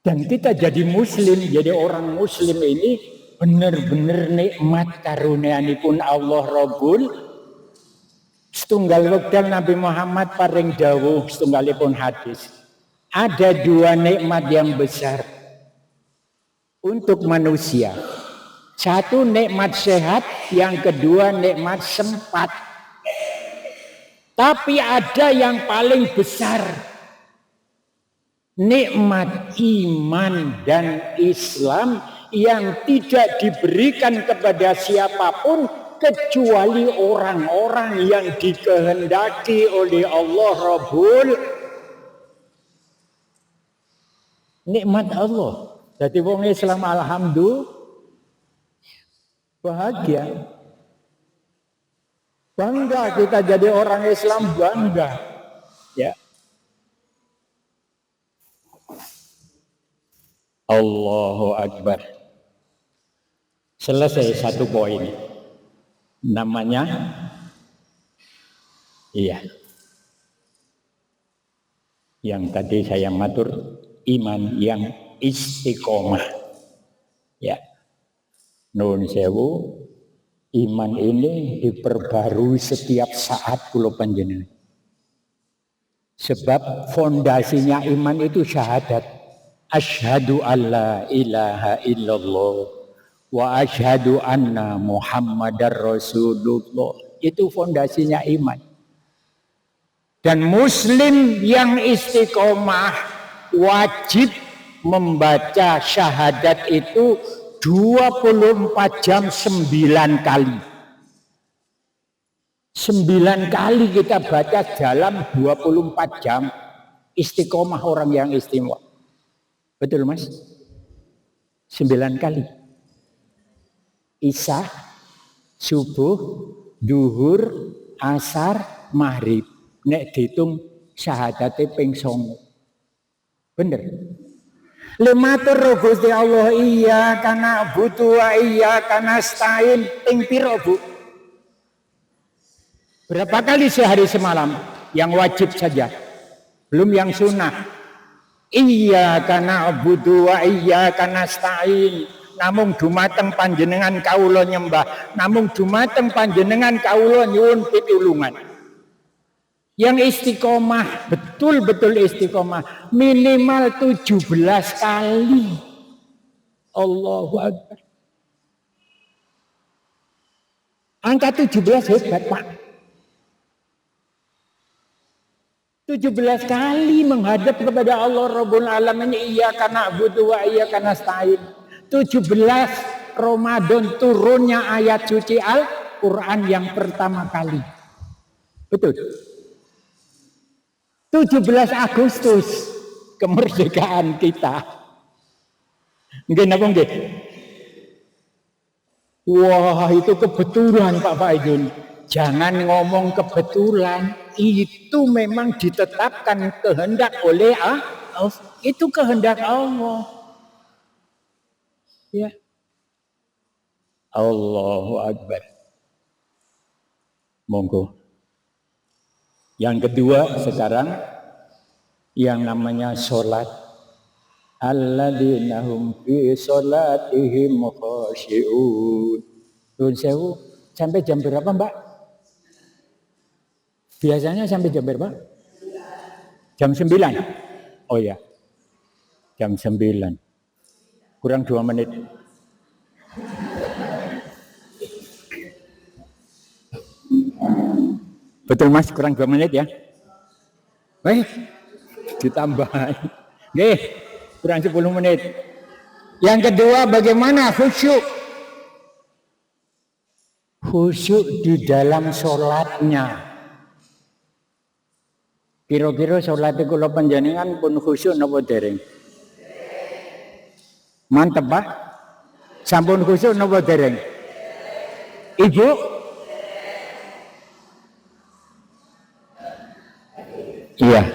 Dan kita jadi Muslim, jadi orang Muslim ini benar-benar nikmat karunianipun Allah Rabbul. Setunggal wekdal Nabi Muhammad paring dawuh setunggalipun hadis. Ada dua nikmat yang besar untuk manusia. Satu nikmat sehat, yang kedua nikmat sempat. Tapi ada yang paling besar. nikmat iman dan Islam yang tidak diberikan kepada siapapun kecuali orang-orang yang dikehendaki oleh Allah Rabbul. Nikmat Allah. Jadi wong Islam alhamdulillah bahagia. Bangga kita jadi orang Islam, bangga. Ya. Allahu Akbar. Selesai satu poin. Namanya iya. Yang tadi saya matur iman yang istiqomah. Ya. Nun sewu, iman ini diperbarui setiap saat kula panjenengan. Sebab fondasinya iman itu syahadat. Asyhadu alla ilaha illallah wa asyhadu anna Muhammadar Rasulullah. Itu fondasinya iman. Dan muslim yang istiqomah wajib membaca syahadat itu 24 jam 9 kali. 9 kali kita baca dalam 24 jam. Istiqomah orang yang istimewa. Betul mas? 9 kali. Isya, subuh, duhur, asar, maghrib. Nek dihitung syahadate ping 9. Bener? Lematur Gusti Allah iya kana butuh iya kana stain ping piro Bu? Berapa kali sehari semalam? Yang wajib saja. Belum yang sunnah. Iya kana butuh iya kana stain. Namung dumateng panjenengan kawula nyembah. Namung dumateng panjenengan kawula nyuwun pitulungan. Yang istiqomah, betul-betul istiqomah, minimal 17 kali. Allahu Akbar. Angka 17 hebat Pak. 17 kali menghadap kepada Allah Rabbul Alamin. Iyyaka na'budu wa iyyaka nasta'in. 17 Ramadan turunnya ayat suci Al-Quran yang pertama kali. Betul. 17 Agustus kemerdekaan kita. Nggih napa nggih? Wah, itu kebetulan Pak Faidun. Jangan ngomong kebetulan, itu memang ditetapkan kehendak oleh Allah. Itu kehendak Allah. Ya. Allahu Akbar. Monggo. Yang kedua sekarang yang namanya sholat. Alladzina hum fi sholatihim khashi'un. Nun sewu sampai jam berapa Mbak? Biasanya sampai jam berapa? Jam 9. Oh ya. Jam 9. Kurang 2 menit. Betul mas, kurang 2 menit ya. Ditambah. Nggih, kurang 10 menit. Yang kedua bagaimana khusyuk? Khusyuk di dalam sholatnya. Kira-kira sholat kula panjenengan pun khusyuk napa dereng? Mantep Pak. Sampun khusyuk napa dereng? Ibu? Iya.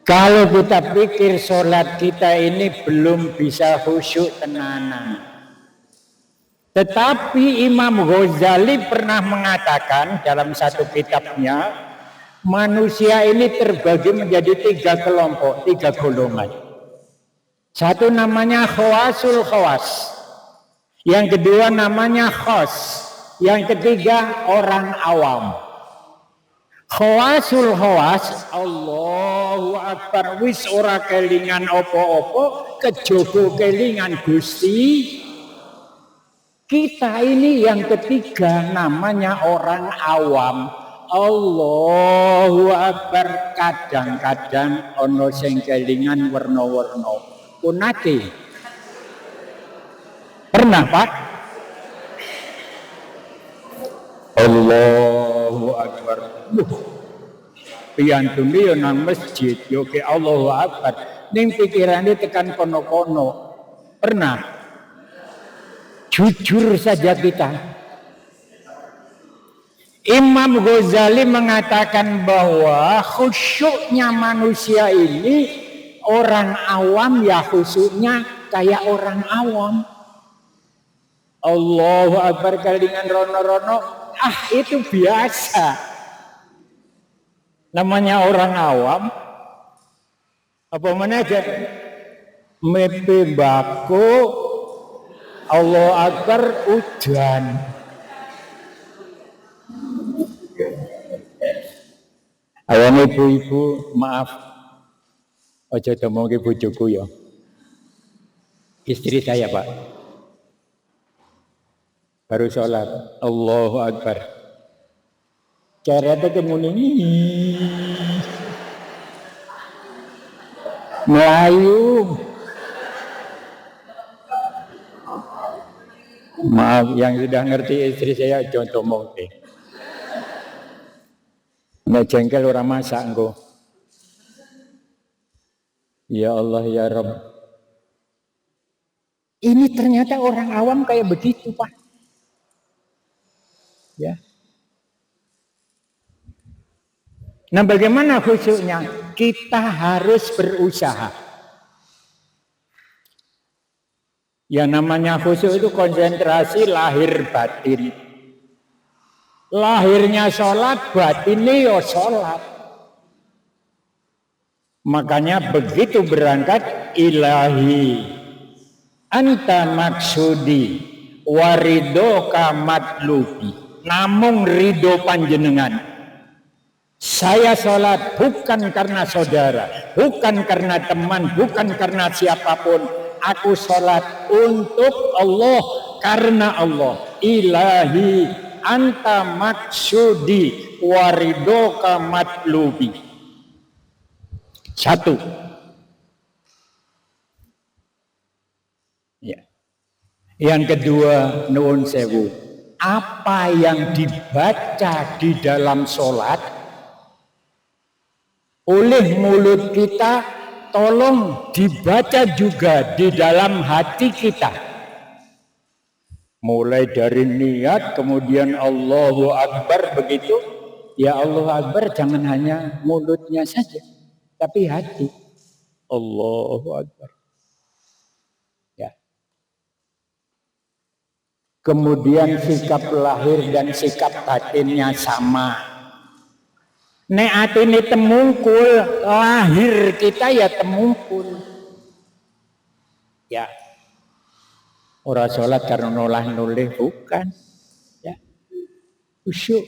Kalau kita pikir sholat kita ini belum bisa khusyuk tenanan. Tetapi Imam Ghazali pernah mengatakan dalam satu kitabnya, manusia ini terbagi menjadi 3 kelompok, 3 golongan. Satu namanya khawasul khawas. Yang kedua namanya khas. Yang ketiga orang awam. Khawasul khawas, Allahu Akbar, wis ora kelingan opo-opo, kejaba kelingan Gusti. Kita ini yang ketiga namanya orang awam. Allahu Akbar kadang-kadang ono sing kelingan werna-werna. Kunate. Pernah, Pak? Allahu Akbar. Piyantun yo nang masjid yo ke Allahu Akbar. Ning pikirane tekan kono-kono. Pernah? Jujur saja kita. Imam Ghazali mengatakan bahwa khusyuknya manusia ini orang awam ya khusyuknya kayak orang awam. Allahu Akbar kalingan rono-rono, itu biasa. Namanya orang awam. Apa mana aja? Mepe bako, Allahu Akbar udan. Awang ibu-ibu, maaf, ojo ngomong ke bojoku ya. Istri saya, Pak. Baru sholat, Allahu Akbar. Caranya kemuni Melayu. Maaf, yang sudah ngerti istri saya, contoh mungkin. Nek jengkel ora masak engko. Ya Allah ya Rabb. Ini ternyata orang awam kayak begitu, Pak. Ya. Nah, bagaimana khusyuknya? Kita harus berusaha. Yang namanya khusyuk itu konsentrasi lahir batin. Lahirnya sholat, batinnya ya sholat. Makanya begitu berangkat, ilahi anta maksudi warido kamatlubi. Namung ridho panjenengan. Saya sholat bukan karena saudara, bukan karena teman, bukan karena siapapun. Aku sholat untuk Allah, karena Allah. Ilahi anta maksudi waridoka matlubi. Satu. Ya. Yang kedua, nuwun sewu. Apa yang dibaca di dalam sholat oleh mulut kita, tolong dibaca juga di dalam hati kita. Mulai dari niat, kemudian Allahu Akbar begitu. Ya Allahu Akbar jangan hanya mulutnya saja, tapi hati. Allahu Akbar. Ya. Kemudian sikap lahir dan sikap batinnya sama. Nek atine temungkul, lahir kita ya temungkul. Ya. Orang sholat karena noleh bukan, ya, khusyuk.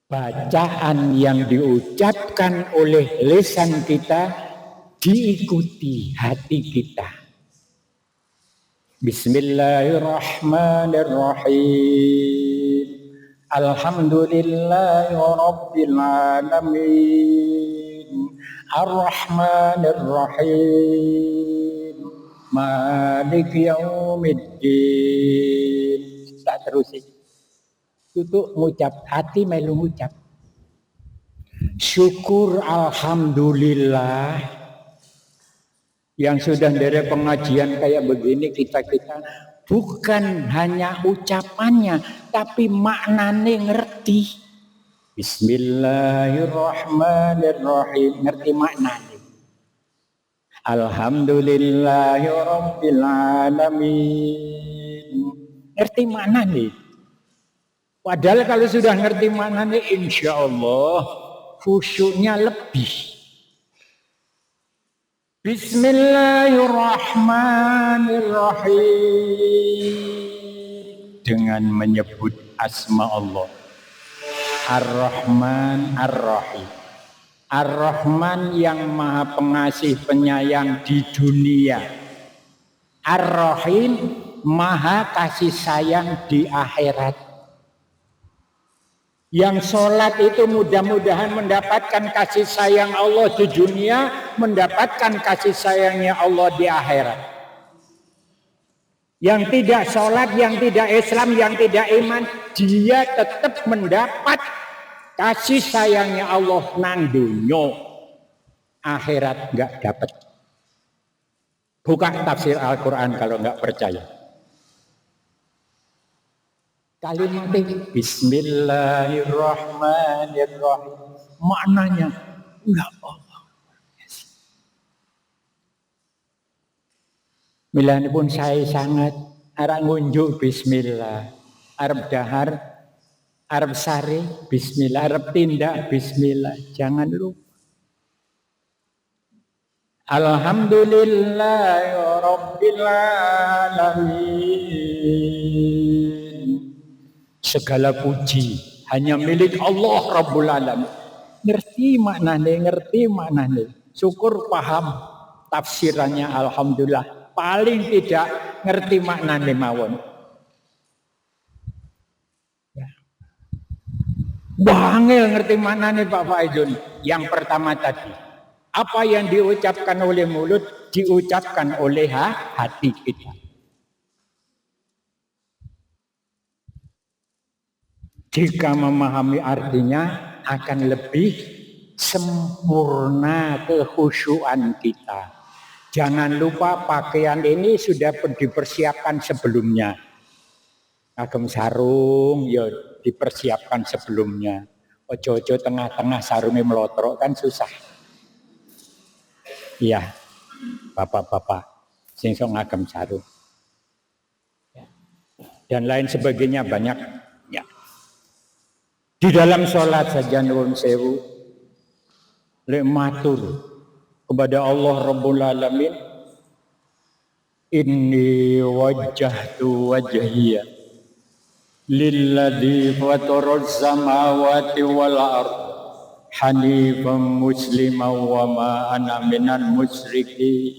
Bacaan yang diucapkan oleh lisan kita diikuti hati kita. Bismillahirrahmanirrahim. Alhamdulillahi rabbil alamin. Ar-Rahmanir-Rahim Malik Yaumiddin. Tak terusin. Itu ngucap, hati melu ngucap. Syukur alhamdulillah. Yang sudah dari pengajian kayak begini kita bukan hanya ucapannya, tapi maknanya ngerti. Bismillahirrahmanirrahim. Ngerti maknanya. Alhamdulillahirabbil alamin. Ngerti maknanya. Padahal kalau sudah ngerti maknanya, insya Allah khusyuknya lebih. Bismillahirrahmanirrahim. Dengan menyebut asma Allah. Ar-Rahman Ar-Rahim. Ar-Rahman yang maha pengasih penyayang di dunia. Ar-Rahim maha kasih sayang di akhirat. Yang sholat itu mudah-mudahan mendapatkan kasih sayang Allah di dunia, mendapatkan kasih sayangnya Allah di akhirat. Yang tidak sholat, yang tidak Islam, yang tidak iman, dia tetap mendapat kasih sayangnya Allah nang dunyo, akhirat nggak dapat. Buka tafsir Al-Quran kalau nggak percaya. Kalimat Bismillahirrahmanirrahim maknanya ya Allah. Milane pun saya sangat arep ngunjuk bismillah, arep dahar, arep sare bismillah, arep tindak bismillah. Jangan lupa. Alhamdulillahi rabbil alamin. Segala puji hanya milik Allah Rabbul Alamin. Ngerti maknanya. Syukur paham tafsirannya alhamdulillah. Paling tidak ngerti maknanya mawon. Ya. Bangil ngerti maknanya Pak Faizun. Yang pertama tadi, apa yang diucapkan oleh mulut diucapkan oleh hati kita. Jika memahami artinya akan lebih sempurna kekhusyuan kita. Jangan lupa pakaian ini sudah dipersiapkan sebelumnya. Agem sarung ya dipersiapkan sebelumnya. Ojo-ojo tengah-tengah sarungnya melotrok kan susah. Iya, bapak-bapak sing sok ngagem sarung. Dan lain sebagainya banyak. Ya. Di dalam sholat saja nuwun sewu lek matur kepada Allah Rabbul Alamin, inni wajjahtu wajhiya lilladzi fataraz samawati wal ard hanifan musliman wa ma ana minal musyrikin.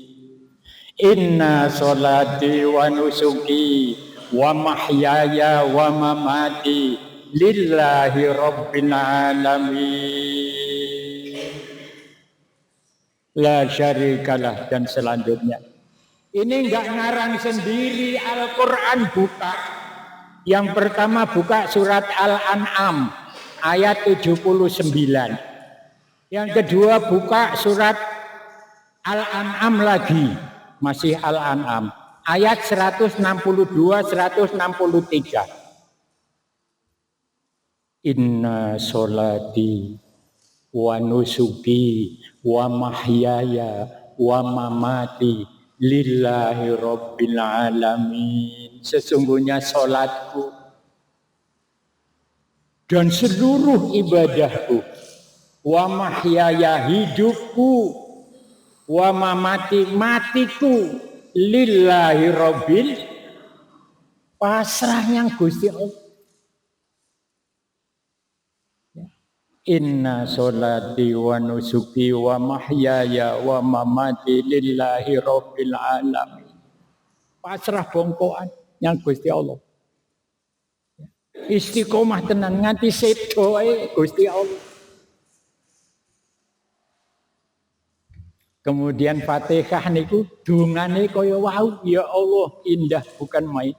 Inna sholati wa nusuki wa mahyaya wa mamati lillahi rabbil alamin la syarikalah. Dan selanjutnya ini enggak ngarang sendiri, Al-Quran buka. Yang pertama buka surat Al-An'am ayat 79. Yang kedua buka surat Al-An'am lagi, masih Al-An'am ayat 162 163. Inna sholati wa nusuki wa mahyaya wa mamati lillahi rabbil alamin. Sesungguhnya sholatku dan seluruh ibadahku, wa mahyaya hidupku, wa mamati matiku, lillahi rabbil, pasrahnya Gusti Allah. Inna sholati wa nusuki wa mahyaya wa mamati lillahi rabbil alamin. Pasrah bongkoan yang Gusti Allah. Istiqomah tenan nganti sedo Gusti Allah. Kemudian Fatihah niku dungane kaya wau, ya Allah indah bukan main.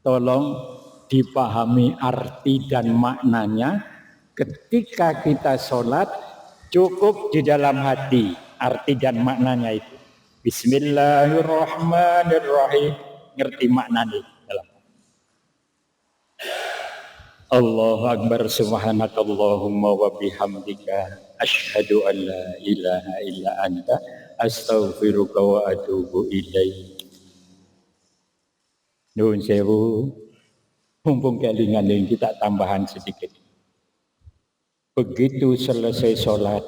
Tolong dipahami arti dan maknanya. Ketika kita sholat cukup di dalam hati arti dan maknanya itu. Bismillahirrahmanirrahim. Ngerti maknanya dalam. Allahu Akbar subhanakallahumma wa bihamdika asyhadu an la ilaha illa anta astaghfiruka wa atubu ilaik. Nuwun sewu. Mumpung kelingan kita tambahan sedikit. Begitu selesai sholat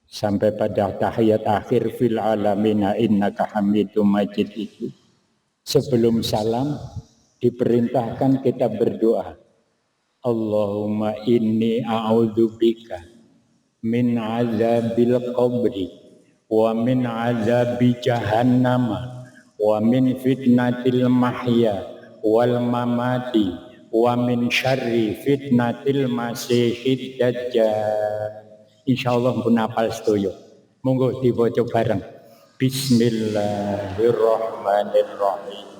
sampai pada tahiyat akhir fil alamina innaka hamidum majid itu, sebelum salam diperintahkan kita berdoa, Allahumma inni a'udzubika min azabil qabri wa min azabi jahannam wa min fitnatil mahya wal mamati, wa min syarri fitnatil masihid dajjal. Insyaallah pun hafal sedoyo. Monggo diwaca bareng. Bismillahirrahmanirrahim.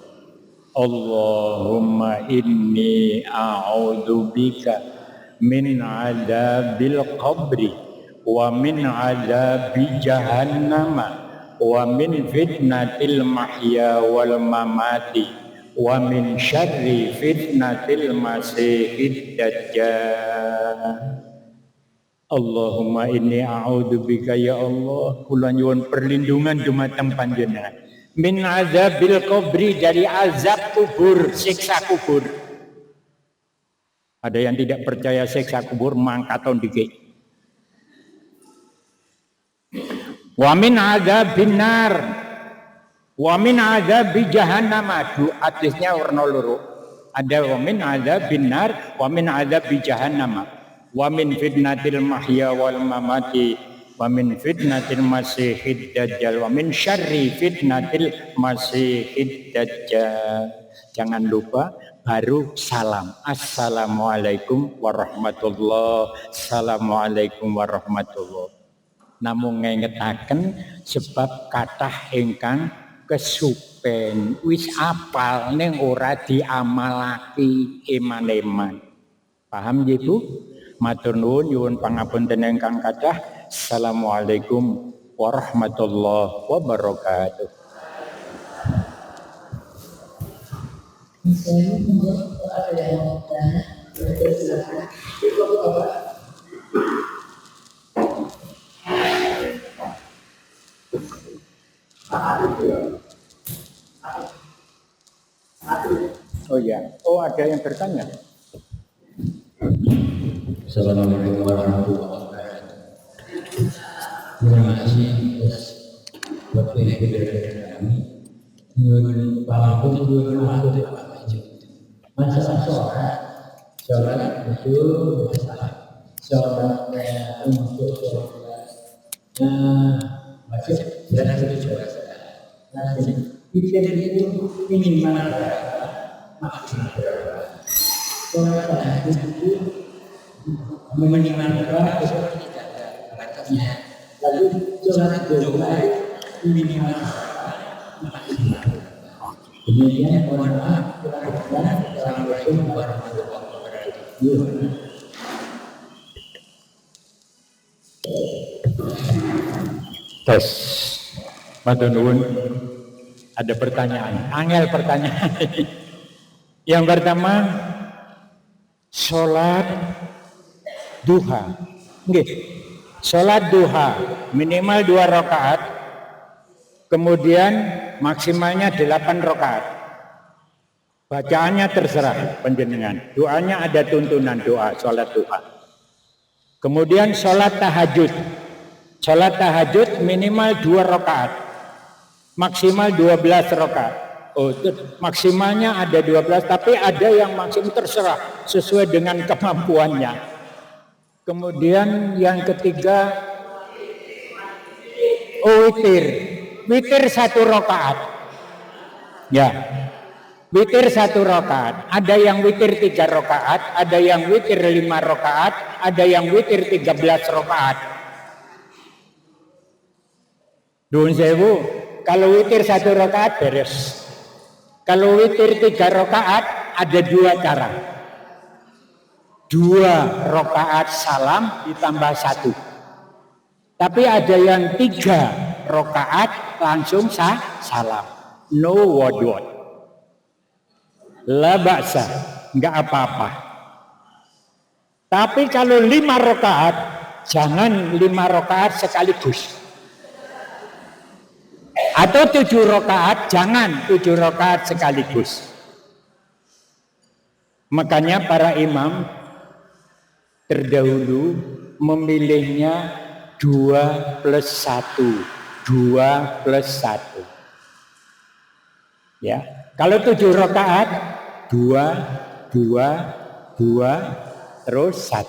Allahumma inni a'udzubika min adzabil qabri wa min adzabi jahannam wa min fitnatil mahya wal mamati wa min syarri fitnatil masihid dajjal. Allahumma inni a'udzubika ya Allah, kula nyuwun perlindungan dumateng panjenengan min azabil qabri, dari azab kubur, siksa kubur. Ada yang tidak percaya siksa kubur, mangkaton dikit. Wa min azabin nar wa min azabi jahannam. Hadisnya warna loro. Ada wa min azabin nar wa min azabi jahannam wa min fitnatil mahya wal mamati wa min fitnatil masihid dajjal wa min syarri fitnatil masihid dajjal. Jangan lupa baru salam. Assalamualaikum warahmatullahi. Assalamualaikum warahmatullahi. Namun ngengetaken sebab kathah ingkang kesupen wis apal ning ora diamalake eman-eman. Paham nggih Bu? Matur nuwun, nyuwun pangapunten ingkang kathah. Assalamualaikum warahmatullahi wabarakatuh. Oh ya, ada yang bertanya. Assalamualaikum warahmatullahi wabarakatuh. Terima kasih atas waktu yang diberikan kami. Nyuwun pangapun, nyuwun matur Pak Maju. Masalah sholat itu masalah sholatnya untuk sholat. Wajib dan itu sholat. Nah, jadi itu minimal maksimal. Sholat itu minimal berapa seperti tidak ada batasnya. Lalu sholat doa minimal maksimal. Kemudian mohon maaf kurang-kurang. Assalamualaikum warahmatullahi wabarakatuh. Tes, matur nuwun. Ada pertanyaan, angel pertanyaan. Yang pertama, sholat duha. Nggih. Sholat duha minimal 2 rakaat. Kemudian maksimalnya 8 rakaat. Bacaannya terserah panjenengan. Doanya ada tuntunan doa sholat duha. Kemudian sholat tahajud. Sholat tahajud minimal 2 rakaat. Maksimal 12 rakaat. Oh, maksimalnya ada 12, tapi ada yang maksimum terserah sesuai dengan kemampuannya. Kemudian yang ketiga, witir. Witir 1 rakaat. Ya. Witir 1 rakaat. Ada yang witir 3 rakaat, ada yang witir 5 rakaat, ada yang witir 13 rakaat. Nuwun sewu, kalau witir 1 rakaat beres. Kalau witir 3 rakaat ada 2 cara. 2 rakaat salam ditambah 1. Tapi ada yang 3 rakaat langsung salam. No word. La ba'sa, enggak apa-apa. Tapi kalau 5 rakaat, jangan 5 rakaat sekaligus. Atau 7 rakaat, jangan 7 rakaat sekaligus. Makanya para imam terdahulu memilihnya 2 plus 1. 2 plus 1. Ya, kalau 7 rakaat, 2, terus 1.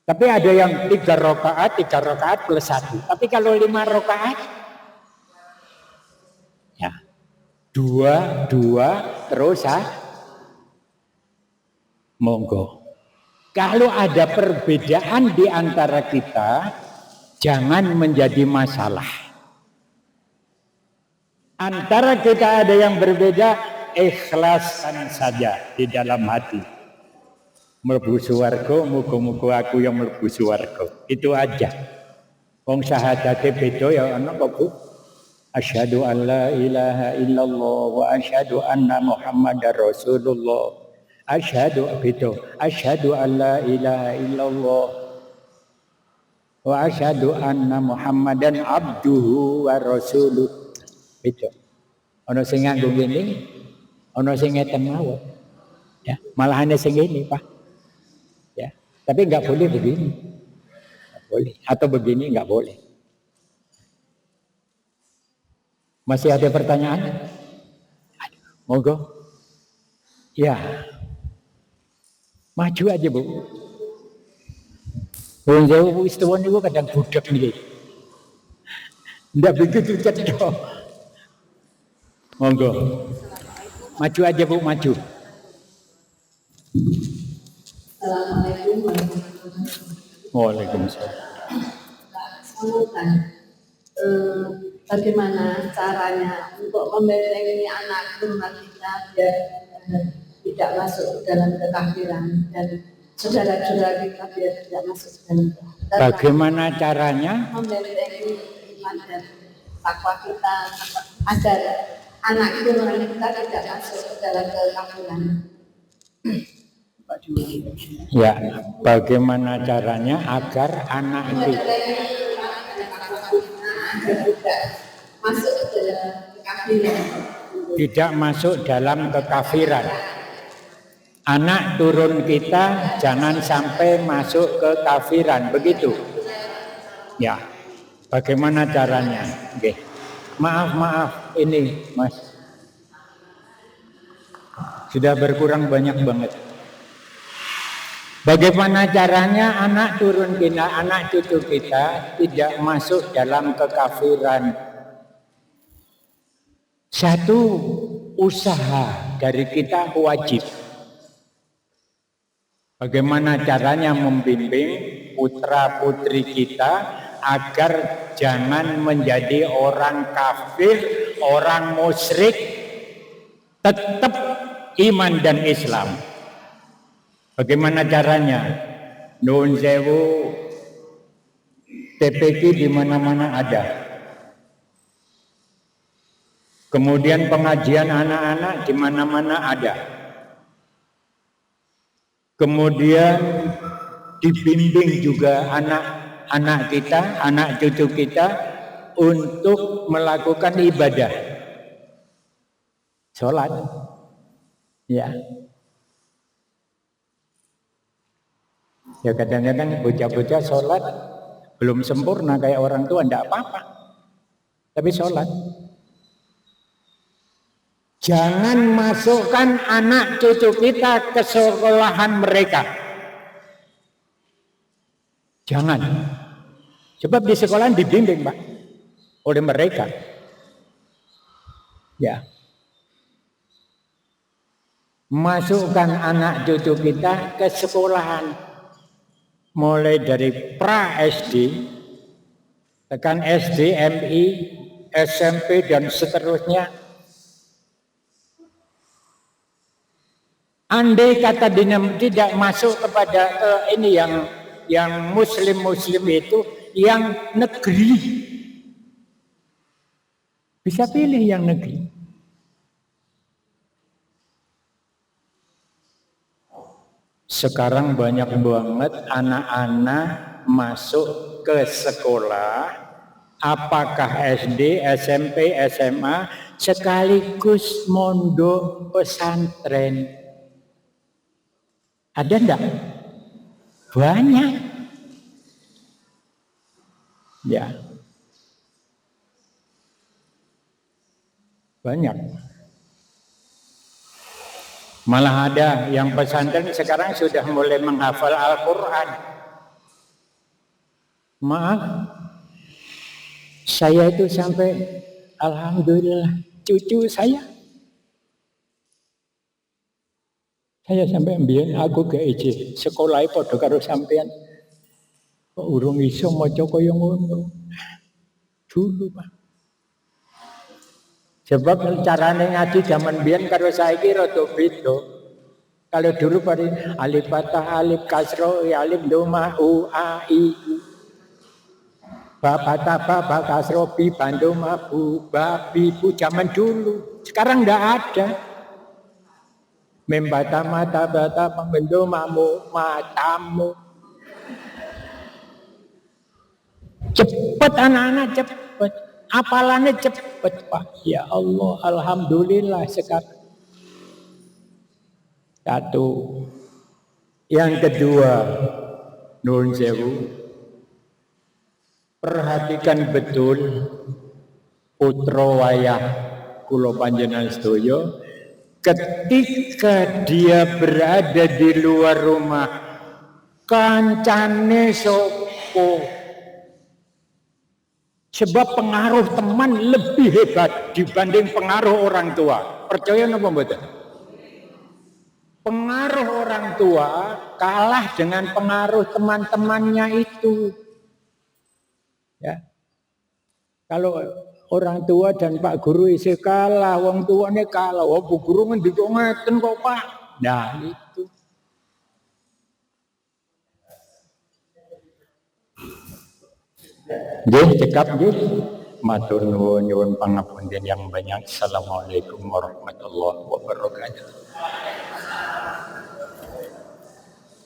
Tapi ada yang 3 rakaat plus 1. Tapi kalau 5 rakaat, Dua terus monggo. Kalau ada perbedaan di antara kita, jangan menjadi masalah. Antara kita ada yang berbeda, ikhlaskan saja di dalam hati. Mlebu swarga, muga-muga aku yang mlebu swarga. Itu aja. Wong syahadate beda ya ana kok, Bu. Asyhadu an la ilaha illallah wa asyhadu anna Muhammadar Rasulullah. Asyhadu an la ilaha illallah wa asyhadu anna Muhammadan abduhu wa rasuluh. Beda. Ana sing nganggo ngene, ana sing ngeten mawon. Ya, malahane sing ngene, Pak. Ya, tapi enggak boleh begini. Enggak boleh. Atau begini enggak boleh. Masih ada pertanyaan? Monggo. Ya. Maju aja, Bu. Wong Jawa istiwa niku kadang budak niki. Ndak begitu cedok. Monggo. Maju aja, Bu, maju. Assalamualaikum warahmatullahi wabarakatuh. Waalaikumsalam. Bagaimana caranya untuk membentengi anak keturunan kita biar tidak masuk ke dalam kekafiran dan saudara-saudara kita biar tidak masuk ke dalam kekafiran. Bagaimana caranya? Membentengi iman dan takwa kita agar anak keturunan kita tidak masuk ke dalam kekafiran. Ya, bagaimana caranya agar anak itu tidak masuk dalam kekafiran. Anak turun kita jangan sampai masuk ke kafiran, begitu. Ya, bagaimana caranya? Oke. Maaf ini, Mas. Sudah berkurang banyak banget. Bagaimana caranya anak turun kita, anak cucu kita tidak masuk dalam kekafiran? Satu, usaha dari kita wajib. Bagaimana caranya membimbing putra-putri kita agar jangan menjadi orang kafir, orang musyrik, tetap iman dan Islam. Bagaimana caranya? Nuwun sewu, TPQ di mana-mana ada. Kemudian pengajian anak-anak di mana-mana ada. Kemudian dibimbing juga anak-anak kita, anak cucu kita untuk melakukan ibadah. Sholat. Ya. Ya kadang-kadang bocah-bocah sholat belum sempurna kayak orang tua, enggak apa-apa. Tapi sholat. Jangan masukkan anak cucu kita ke sekolahan mereka. Jangan. Sebab di sekolahan dibimbing, Pak, oleh mereka. Ya. Masukkan anak cucu kita ke sekolahan. Mulai dari pra SD, tekan SD, MI, SMP dan seterusnya. Andai kata tidak masuk kepada ini yang muslim itu yang negeri, bisa pilih yang negeri. Sekarang banyak banget anak-anak masuk ke sekolah, apakah SD, SMP, SMA, sekaligus mondok pesantren. Ada enggak? Banyak. Ya. Banyak. Malah ada yang pesantren sekarang sudah mulai menghafal Al-Quran. Maaf, saya itu sampai alhamdulillah cucu saya Saya sampai mbiyen aku gak izin sekolah padha karo sampean. Kok urung iso maca kaya ngono. Dulu, Pak. Sebab carane ngaji zaman mbiyen karo saiki rada beda. Kalau dulu pada alif fathah, alif kasro, alif doma, u, a, i, u. Ba fathah, ba kasro, bi, bandoma, bu, ba, bi, bu. Zaman dulu. Sekarang ndak ada. Mem bata mata bata pembendo mamu matamu. Cepet anak-anak cepet. Apalannya cepet Pak. Ya Allah, alhamdulillah sekarang. Satu. Yang kedua, Nun Sewu, perhatikan betul putra wayah kula panjenengan sedaya ketika dia berada di luar rumah kancane sopo. Sebab pengaruh teman lebih hebat dibanding pengaruh orang tua. Percaya napa mboten? Pengaruh orang tua kalah dengan pengaruh teman-temannya itu. Ya. Kalau orang tua dan Pak Guru isi kalah, wong tuane kalah. Oh, Bu Guru ngendika ngeten kok, Pak. Nah, itu. Nggih, cekap nggih. Matur nuwun nyuwun pangapunten yang banyak. Assalamualaikum warahmatullahi wabarakatuh.